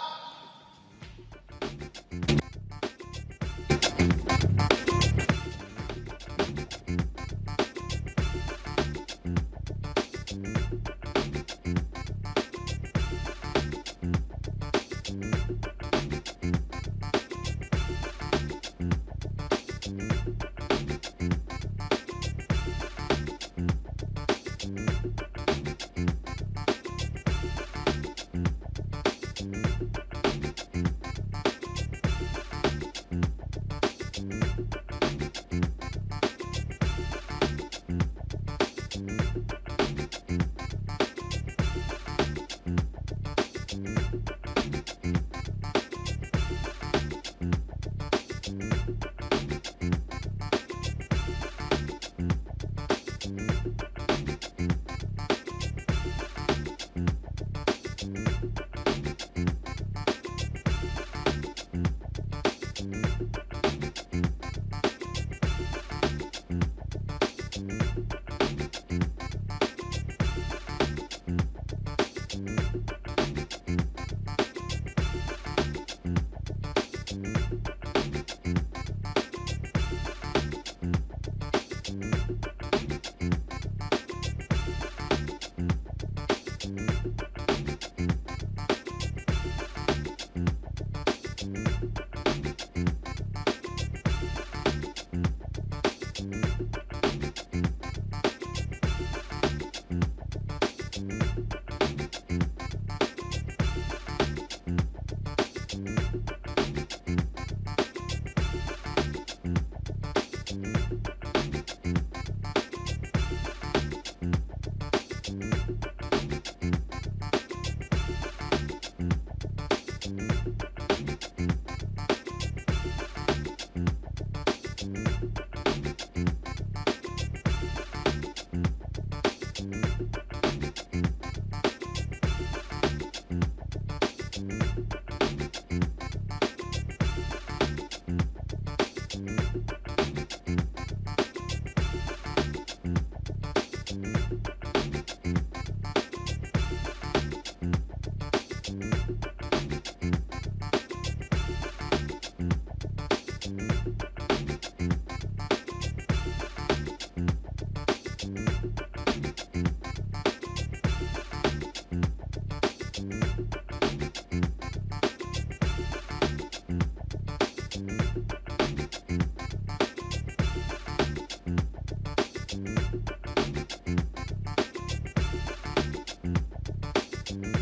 Unfiltered.